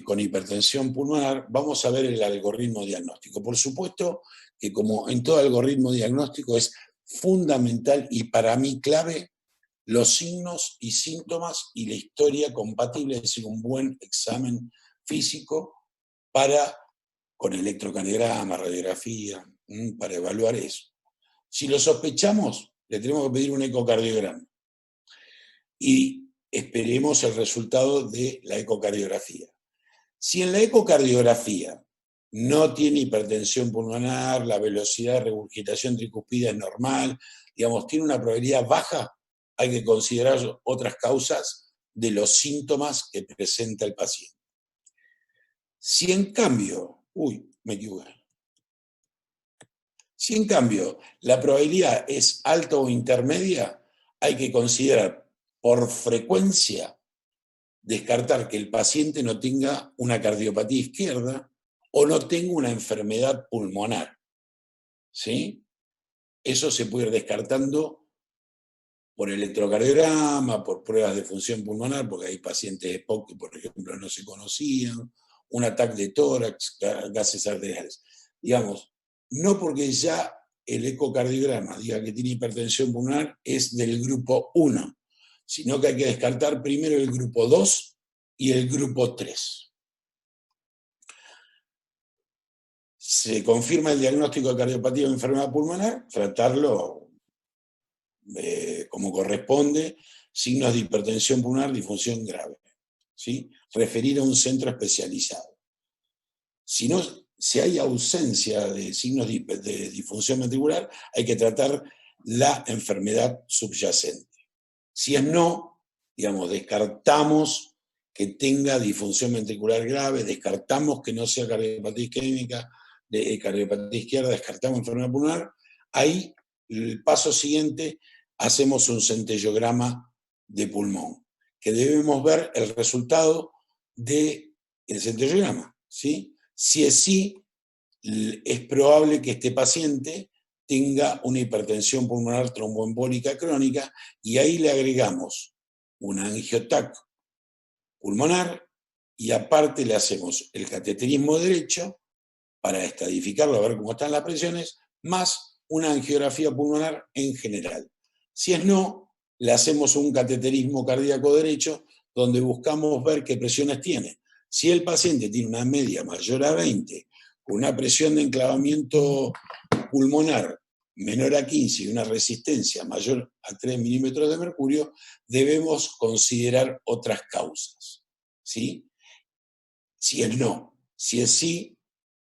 con hipertensión pulmonar, vamos a ver el algoritmo diagnóstico. Por supuesto que, como en todo algoritmo diagnóstico, es fundamental y para mí clave los signos y síntomas y la historia compatible, es decir, un buen examen físico con electrocardiograma, radiografía, para evaluar eso. Si lo sospechamos, le tenemos que pedir un ecocardiograma. y esperemos el resultado de la ecocardiografía. Si en la ecocardiografía no tiene hipertensión pulmonar, la velocidad de regurgitación tricuspide es normal, digamos, tiene una probabilidad baja, hay que considerar otras causas de los síntomas que presenta el paciente. Si en cambio, me equivoqué. Si en cambio la probabilidad es alta o intermedia, hay que considerar por frecuencia descartar que el paciente no tenga una cardiopatía izquierda o no tenga una enfermedad pulmonar. ¿Sí? Eso se puede ir descartando por electrocardiograma, por pruebas de función pulmonar, porque hay pacientes de EPOC que, por ejemplo, no se conocían, un ataque de tórax, gases arteriales. Digamos, no porque ya el ecocardiograma diga que tiene hipertensión pulmonar es del grupo 1, sino que hay que descartar primero el grupo 2 y el grupo 3. Se confirma el diagnóstico de cardiopatía o enfermedad pulmonar, tratarlo como corresponde, signos de hipertensión pulmonar, disfunción grave. ¿Sí? Referir a un centro especializado. Si hay ausencia de signos de disfunción ventricular, hay que tratar la enfermedad subyacente. Si es no, digamos, descartamos que tenga disfunción ventricular grave, descartamos que no sea cardiopatía isquémica, cardiopatía izquierda, descartamos enfermedad pulmonar. Ahí, el paso siguiente, hacemos un centellograma de pulmón, que debemos ver el resultado del centellograma, ¿sí? Si es sí, es probable que este paciente tenga una hipertensión pulmonar tromboembólica crónica y ahí le agregamos un angiotac pulmonar y aparte le hacemos el cateterismo derecho para estadificarlo, a ver cómo están las presiones, más una angiografía pulmonar en general. Si es no, le hacemos un cateterismo cardíaco derecho donde buscamos ver qué presiones tiene. Si el paciente tiene una media mayor a 20, con una presión de enclavamiento pulmonar menor a 15 y una resistencia mayor a 3 milímetros de mercurio, debemos considerar otras causas. ¿Sí? Si es no. Si es sí,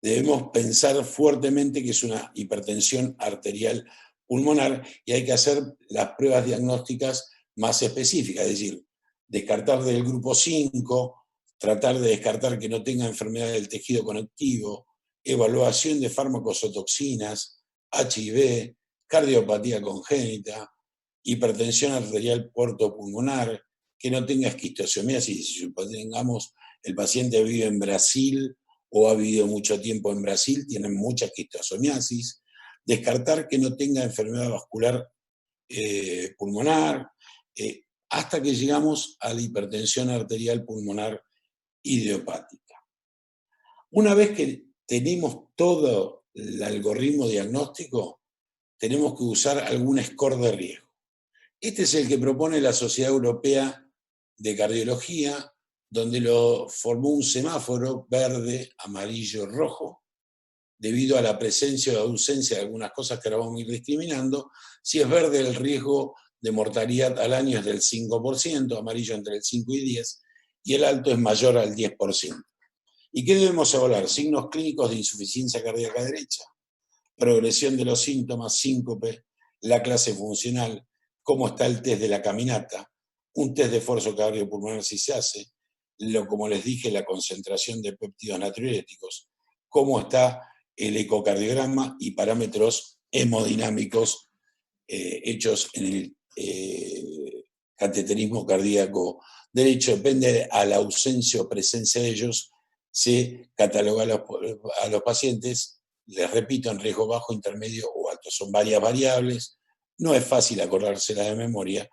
debemos pensar fuertemente que es una hipertensión arterial pulmonar y hay que hacer las pruebas diagnósticas más específicas, es decir, descartar del grupo 5, tratar de descartar que no tenga enfermedad del tejido conectivo, evaluación de fármacos o toxinas, HIV, cardiopatía congénita, hipertensión arterial puertopulmonar, que no tenga esquistosomiasis, si supongamos el paciente vive en Brasil o ha vivido mucho tiempo en Brasil, tienen mucha esquistosomiasis, descartar que no tenga enfermedad vascular pulmonar, hasta que llegamos a la hipertensión arterial pulmonar idiopática. Una vez que tenemos todo el algoritmo diagnóstico, tenemos que usar algún score de riesgo. Este es el que propone la Sociedad Europea de Cardiología, donde lo formó un semáforo verde, amarillo, rojo, debido a la presencia o ausencia de algunas cosas que ahora vamos a ir discriminando. Si es verde, el riesgo de mortalidad al año es del 5%, amarillo entre el 5 y 10, y el alto es mayor al 10%. ¿Y qué debemos evaluar? Signos clínicos de insuficiencia cardíaca derecha, progresión de los síntomas, síncope, la clase funcional, cómo está el test de la caminata, un test de esfuerzo cardiopulmonar si se hace, como les dije, la concentración de péptidos natriuréticos, cómo está el ecocardiograma y parámetros hemodinámicos hechos en el cateterismo cardíaco derecho. Depende a la ausencia o presencia de ellos, se cataloga a los pacientes, les repito, en riesgo bajo, intermedio o alto. Son varias variables, no es fácil acordársela de memoria.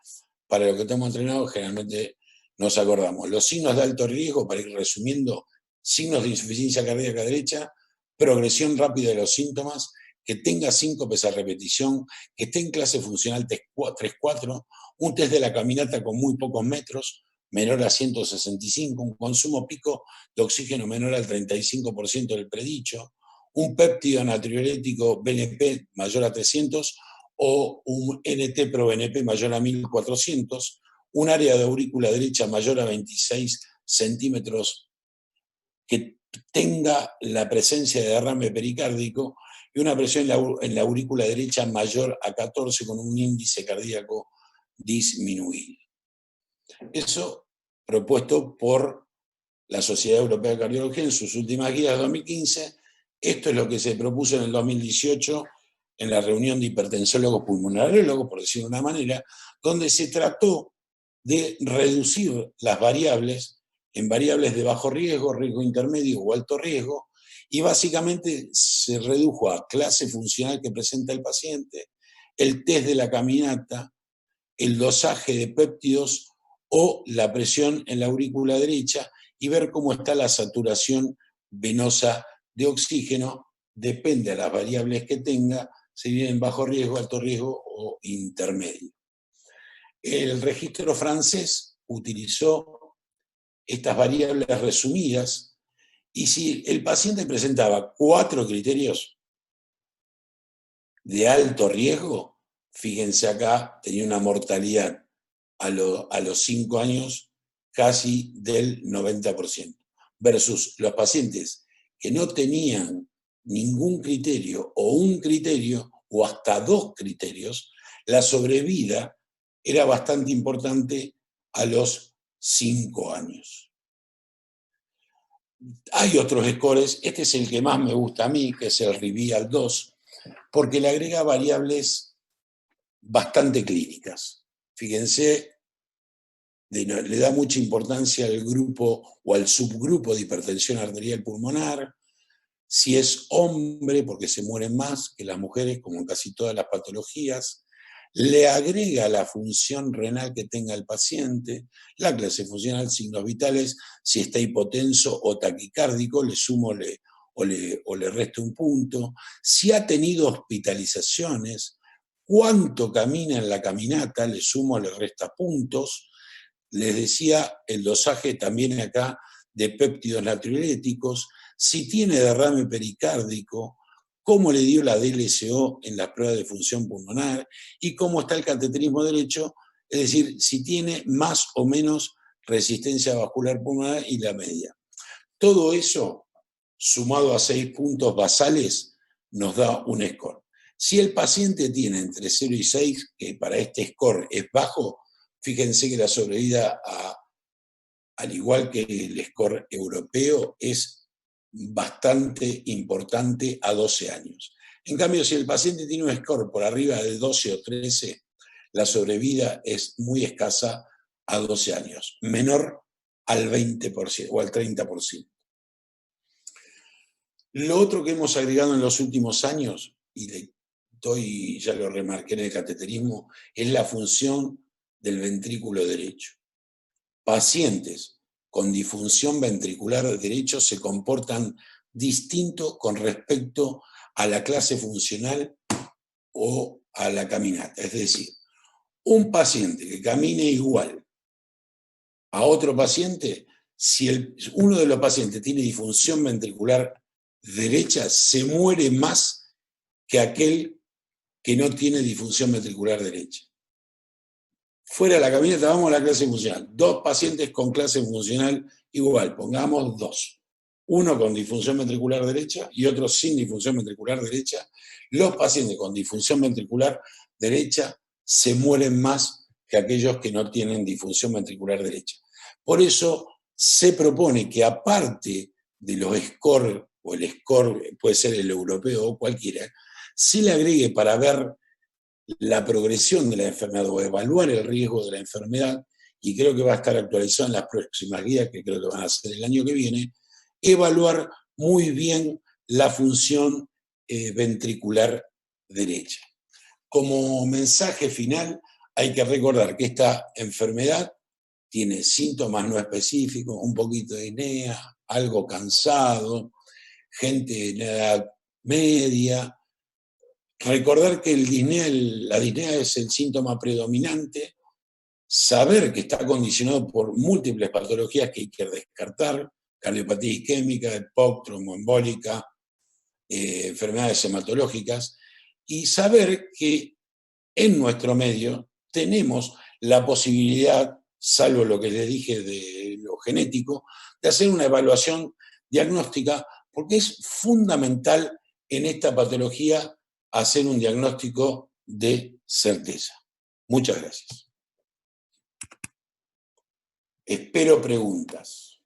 Para lo que estamos entrenados, generalmente nos acordamos. Los signos de alto riesgo, para ir resumiendo, signos de insuficiencia cardíaca derecha, progresión rápida de los síntomas, que tenga síncopes a repetición, que esté en clase funcional 3-4, un test de la caminata con muy pocos metros, menor a 165, un consumo pico de oxígeno menor al 35% del predicho, un péptido natriurético BNP mayor a 300 o un NT-proBNP mayor a 1400, un área de aurícula derecha mayor a 26 centímetros que tenga la presencia de derrame pericárdico y una presión en la aurícula derecha mayor a 14 con un índice cardíaco disminuido. Eso propuesto por la Sociedad Europea de Cardiología en sus últimas guías de 2015. Esto es lo que se propuso en el 2018 en la reunión de hipertensólogos pulmonarólogos, por decirlo de una manera, donde se trató de reducir las variables en variables de bajo riesgo, riesgo intermedio o alto riesgo, y básicamente se redujo a clase funcional que presenta el paciente, el test de la caminata, el dosaje de péptidos o la presión en la aurícula derecha y ver cómo está la saturación venosa de oxígeno, depende de las variables que tenga, si viene en bajo riesgo, alto riesgo o intermedio. El registro francés utilizó estas variables resumidas y si el paciente presentaba 4 criterios de alto riesgo, fíjense acá, tenía una mortalidad a los 5 años casi del 90%, versus los pacientes que no tenían ningún criterio o un criterio o hasta 2 criterios, la sobrevida era bastante importante a los 5 años. Hay otros scores, este es el que más me gusta a mí, que es el REVEAL 2, porque le agrega variables bastante clínicas. Fíjense, le da mucha importancia al grupo o al subgrupo de hipertensión arterial pulmonar, si es hombre, porque se mueren más que las mujeres, como en casi todas las patologías, le agrega la función renal que tenga el paciente, la clase funcional, signos vitales, si está hipotenso o taquicárdico, le sumo o le resto un punto, si ha tenido hospitalizaciones, cuánto camina en la caminata, le sumo o le resta puntos. Les decía el dosaje también acá de péptidos natriuréticos, si tiene derrame pericárdico, cómo le dio la DLCO en la prueba de función pulmonar y cómo está el cateterismo derecho, es decir, si tiene más o menos resistencia vascular pulmonar y la media. Todo eso, sumado a 6 puntos basales, nos da un score. Si el paciente tiene entre 0 y 6, que para este score es bajo, fíjense que la sobrevida, al igual que el score europeo, es bastante importante a 12 años. En cambio, si el paciente tiene un score por arriba de 12 o 13, la sobrevida es muy escasa a 12 años, menor al 20% o al 30%. Lo otro que hemos agregado en los últimos años, y ya lo remarqué en el cateterismo, es la función del ventrículo derecho. Pacientes con disfunción ventricular derecho se comportan distinto con respecto a la clase funcional o a la caminata. Es decir, un paciente que camine igual a otro paciente, si uno de los pacientes tiene disfunción ventricular derecha, se muere más que aquel que no tiene disfunción ventricular derecha. Fuera de la caminata, vamos a la clase funcional. 2 pacientes con clase funcional igual, pongamos 2. Uno con disfunción ventricular derecha y otro sin disfunción ventricular derecha. Los pacientes con disfunción ventricular derecha se mueren más que aquellos que no tienen disfunción ventricular derecha. Por eso se propone que aparte de los scores, o el score puede ser el europeo o cualquiera, se le agregue para ver la progresión de la enfermedad o evaluar el riesgo de la enfermedad, y creo que va a estar actualizado en las próximas guías, que creo que van a ser el año que viene, evaluar muy bien la función ventricular derecha. Como mensaje final, hay que recordar que esta enfermedad tiene síntomas no específicos, un poquito de disnea, algo cansado, gente en edad media. Recordar que la disnea es el síntoma predominante, saber que está condicionado por múltiples patologías que hay que descartar, cardiopatía isquémica, EPOC, tromboembólica, enfermedades hematológicas, y saber que en nuestro medio tenemos la posibilidad salvo lo que les dije de lo genético, de hacer una evaluación diagnóstica, porque es fundamental en esta patología hacer un diagnóstico de certeza. Muchas gracias. Espero preguntas.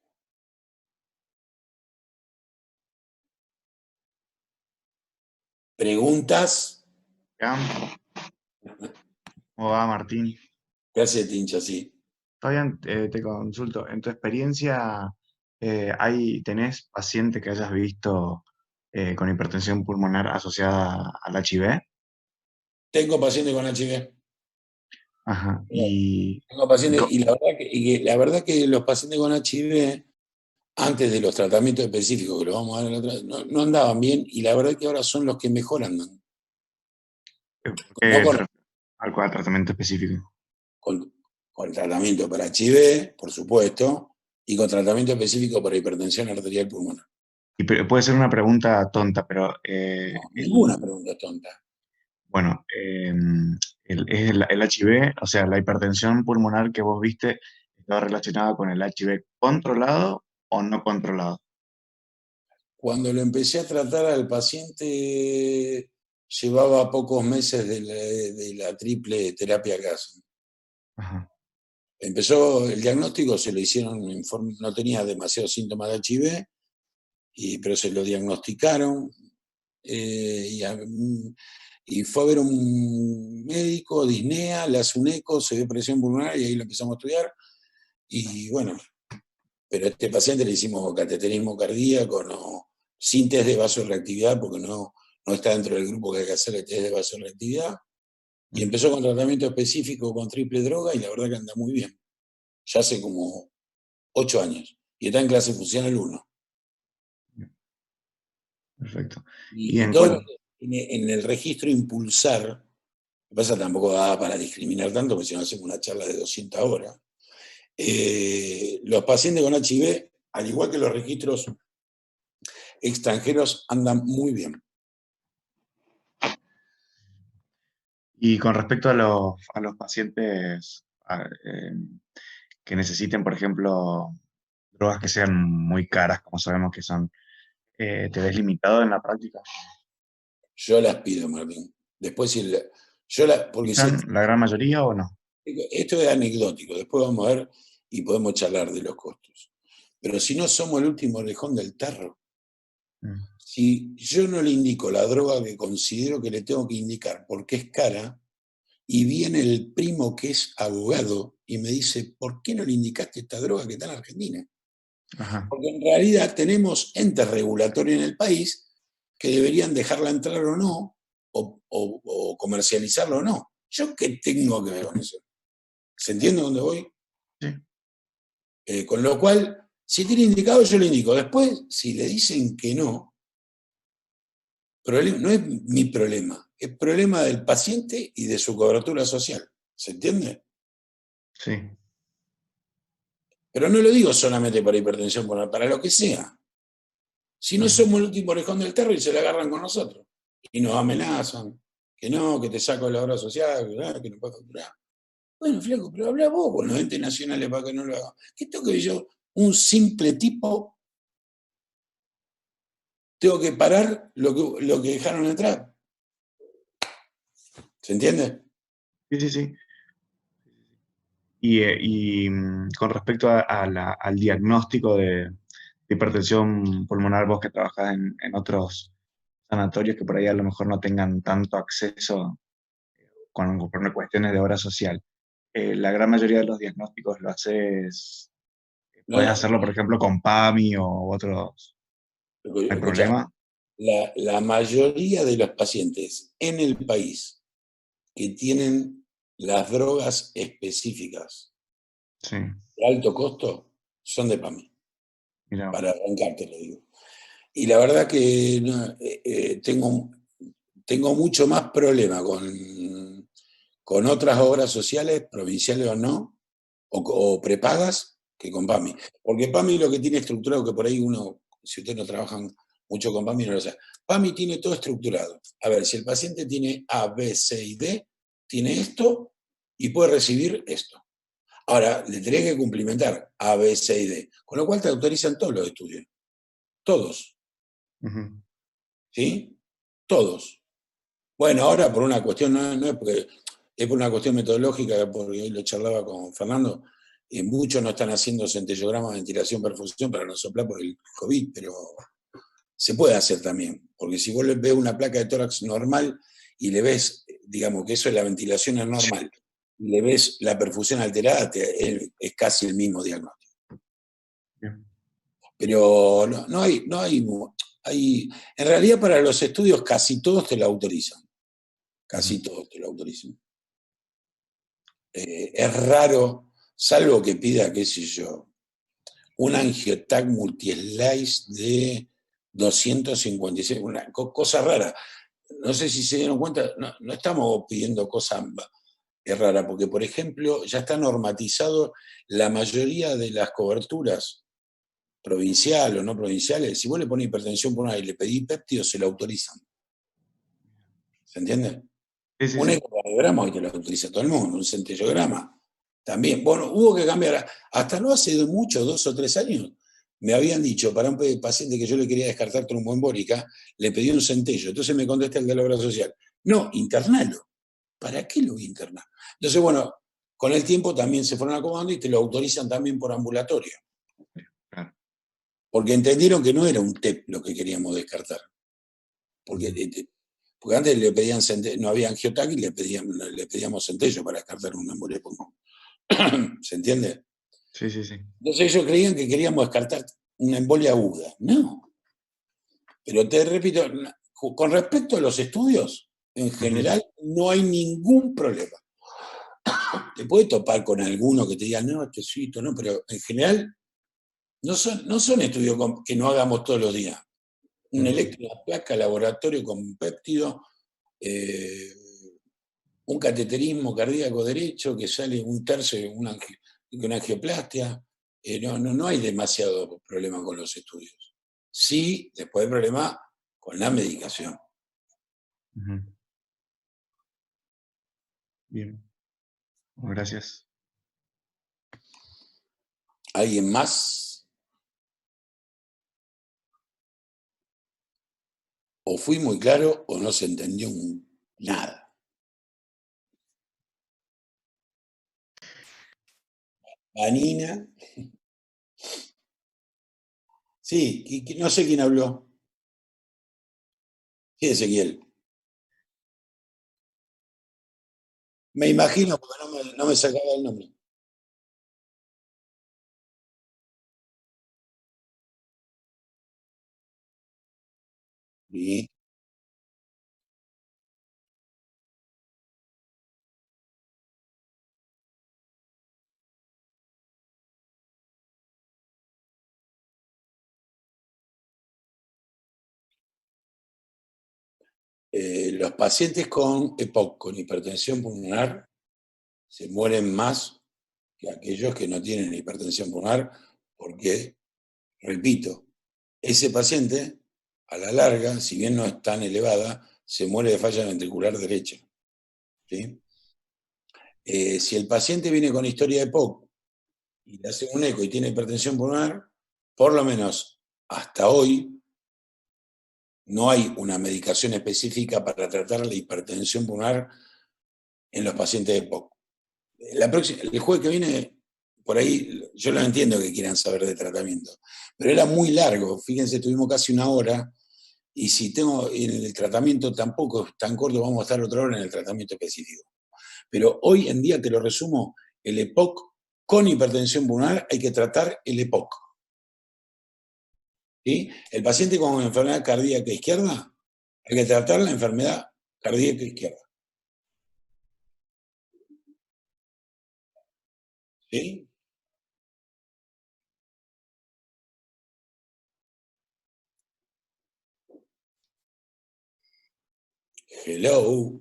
¿Preguntas? ¿Cómo va, Martín? ¿Qué hace Tincha? Sí. Fabián, te consulto. En tu experiencia, ¿tenés paciente que hayas visto con hipertensión pulmonar asociada al HIV? Tengo pacientes con HIV. Ajá. Tengo pacientes, y la verdad que los pacientes con HIV, antes de los tratamientos específicos que los vamos a dar en la otra, no andaban bien, y la verdad que ahora son los que mejor andan. ¿Por No qué con, al tratamiento específico? con tratamiento para HIV, por supuesto, y con tratamiento específico para hipertensión arterial pulmonar. Puede ser una pregunta tonta, pero No, ninguna pregunta tonta. bueno, el HIV, o sea, la hipertensión pulmonar que vos viste, ¿estaba relacionada con el HIV controlado o no controlado? Cuando lo empecé a tratar al paciente, llevaba pocos meses de la triple terapia que hacen. Ajá. Empezó el diagnóstico, se lo hicieron, no tenía demasiados síntomas de HIV, pero se lo diagnosticaron y fue a ver un médico, disnea, le hace un eco, se ve presión pulmonar y ahí lo empezamos a estudiar. Y bueno, pero a este paciente le hicimos cateterismo cardíaco, no, sin test de vasorreactividad, porque no está dentro del grupo que hay que hacer el test de vasorreactividad. Y empezó con tratamiento específico con triple droga y la verdad que anda muy bien. Ya hace como 8 años. Y está en clase funcional 1. Perfecto. Y Y todo en el registro Impulsar, lo que pasa tampoco da para discriminar tanto, porque si no hacemos una charla de 200 horas. Los pacientes con HIV, al igual que los registros extranjeros, andan muy bien. y con respecto a los pacientes que necesiten, por ejemplo, drogas que sean muy caras, como sabemos que son, ¿te ves limitado en la práctica? Yo las pido, Martín. Después, porque si ¿Están la gran mayoría o no? esto es anecdótico, después vamos a ver y podemos charlar de los costos. Pero si no somos el último orejón del tarro, Mm. si yo no le indico la droga que considero que le tengo que indicar porque es cara, y viene el primo que es abogado y me dice, ¿por qué no le indicaste esta droga que está en Argentina? Ajá. Porque en realidad tenemos entes regulatorios en el país que deberían dejarla entrar o no, o comercializarla o no. ¿Yo qué tengo que ver con eso? ¿Se entiende dónde voy? Sí. Con lo cual, si tiene indicado, yo le indico. Después, si le dicen que no, no es mi problema, es problema del paciente y de su cobertura social. ¿Se entiende? Sí. Pero no lo digo solamente para hipertensión, para lo que sea. Si no Ujú. somos el último orejón del terror y se la agarran con nosotros. Y nos amenazan, que no, que te saco la obra social, que no puedes facturar. Bueno, flaco, pero habla vos con los entes nacionales para que no lo hagan. ¿Qué tengo que ver yo? Un simple tipo, tengo que parar lo que dejaron entrar. ¿Se entiende? Sí, sí, sí. Con respecto al diagnóstico de hipertensión pulmonar, vos que trabajás en otros sanatorios que por ahí a lo mejor no tengan tanto acceso por cuestiones de obra social, la gran mayoría de los diagnósticos lo haces, puedes No, hacerlo por ejemplo con PAMI o otros, ¿no hay escuchá, problema? la mayoría de los pacientes en el país que tienen las drogas específicas Sí, de alto costo son de PAMI, mira, para arrancarte lo digo. Y la verdad que no, tengo mucho más problema con otras obras sociales, provinciales o no, o prepagas, que con PAMI. Porque PAMI lo que tiene estructurado, que por ahí uno, si ustedes no trabajan mucho con PAMI, no lo sabe. PAMI tiene todo estructurado. A ver, si el paciente tiene A, B, C y D, tiene esto y puede recibir esto. Ahora, le tenés que cumplimentar A, B, C y D, con lo cual te autorizan todos los estudios, todos, Ujú. ¿sí? Todos. Bueno, ahora por una cuestión, no es porque, es por una cuestión metodológica, porque hoy lo charlaba con Fernando, y muchos no están haciendo centellogramas, ventilación, perfusión para no soplar por el COVID, pero se puede hacer también, porque si vos le ves una placa de tórax normal y le ves, digamos que eso es la ventilación es normal, y le ves la perfusión alterada, es casi el mismo diagnóstico. Bien. Pero en realidad para los estudios casi todos te lo autorizan, Ujú. casi todos te lo autorizan. Es raro, salvo que pida, qué sé yo, un angiotac multislice de 256, una cosa rara. No sé si se dieron cuenta, no estamos pidiendo cosas raras, porque por ejemplo ya está normatizado la mayoría de las coberturas provincial o no provinciales. Si vos le pones hipertensión pulmonar y le pedís péptido, se lo autorizan. ¿Se entiende? Sí, sí, Un sí. ecocardiograma hoy te lo autoriza todo el mundo, un centellograma también. Bueno, hubo que cambiar, hasta no hace mucho, 2 o 3 años, me habían dicho para un paciente que yo le quería descartar tromboembólica, le pedí un centello. Entonces me contesta el de la obra social, no, internalo. ¿Para qué lo voy a internar? Entonces, bueno, con el tiempo también se fueron acomodando y te lo autorizan también por ambulatorio, Claro. porque entendieron que no era un TEP lo que queríamos descartar. Porque, Ujú. porque antes le pedían no había angiotac y le pedíamos centello para descartar una embolia de pulmón. ¿Se entiende? Sí, sí, sí. Entonces ellos creían que queríamos descartar una embolia aguda. No. Pero te repito, con respecto a los estudios, en Ujú. general no hay ningún problema. Te puedes topar con alguno que te diga, no, esto sí, esto no, pero en general no son estudios que no hagamos todos los días. Un Ujú. electro, una placa, laboratorio con péptido, eh, un cateterismo cardíaco derecho que sale un tercio de una angioplastia. No hay demasiado problema con los estudios. Sí, después hay problema con la medicación. Ujú. Bien. Bueno, gracias. ¿Alguien más? O fui muy claro o no se entendió nada. Vanina. Sí, no sé quién habló. Sí, Ezequiel. Me imagino porque no me sacaba el nombre. Sí. Los pacientes con EPOC, con hipertensión pulmonar, se mueren más que aquellos que no tienen hipertensión pulmonar, porque, repito, ese paciente, a la larga, si bien no es tan elevada, se muere de falla ventricular derecha. ¿Sí? Si el paciente viene con historia de POC y le hace un eco y tiene hipertensión pulmonar, por lo menos hasta hoy no hay una medicación específica para tratar la hipertensión pulmonar en los pacientes de POC. El jueves que viene, por ahí, yo lo entiendo que quieran saber de tratamiento, pero era muy largo, fíjense, tuvimos casi una hora, y si tengo en el tratamiento tampoco es tan corto, vamos a estar otra hora en el tratamiento específico. Pero hoy en día, te lo resumo, el EPOC con hipertensión pulmonar hay que tratar el EPOC. ¿Sí? El paciente con enfermedad cardíaca izquierda, hay que tratar la enfermedad cardíaca izquierda. ¿Sí? Hello.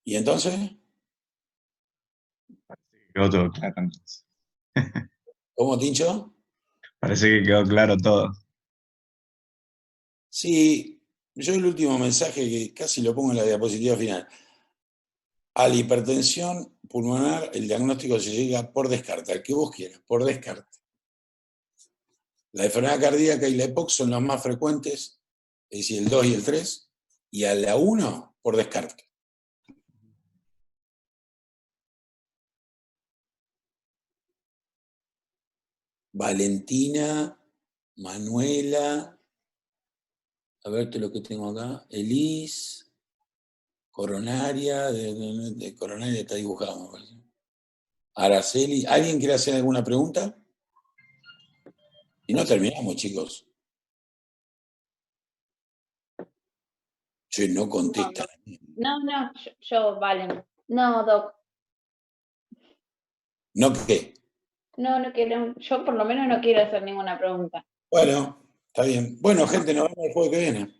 ¿Y entonces? Quedó todo claro entonces. ¿Cómo, Tincho? Parece que quedó claro todo. Sí, Yo el último mensaje, que casi lo pongo en la diapositiva final. A la hipertensión pulmonar, el diagnóstico se llega por descarte, al que vos quieras, por descarte. La enfermedad cardíaca y la EPOC son las más frecuentes, es decir, el 2 y el 3, y a la 1 por descarte. Valentina, Manuela, a ver qué es lo que tengo acá, Elis, coronaria, de coronaria está dibujado, me parece. Araceli, ¿alguien quiere hacer alguna pregunta? Y no terminamos, chicos. Che, no contestan. No, yo, Valen. No, Doc. ¿No qué? No quiero, yo por lo menos no quiero hacer ninguna pregunta. Bueno, está bien. Bueno, gente, nos vemos el jueves que viene.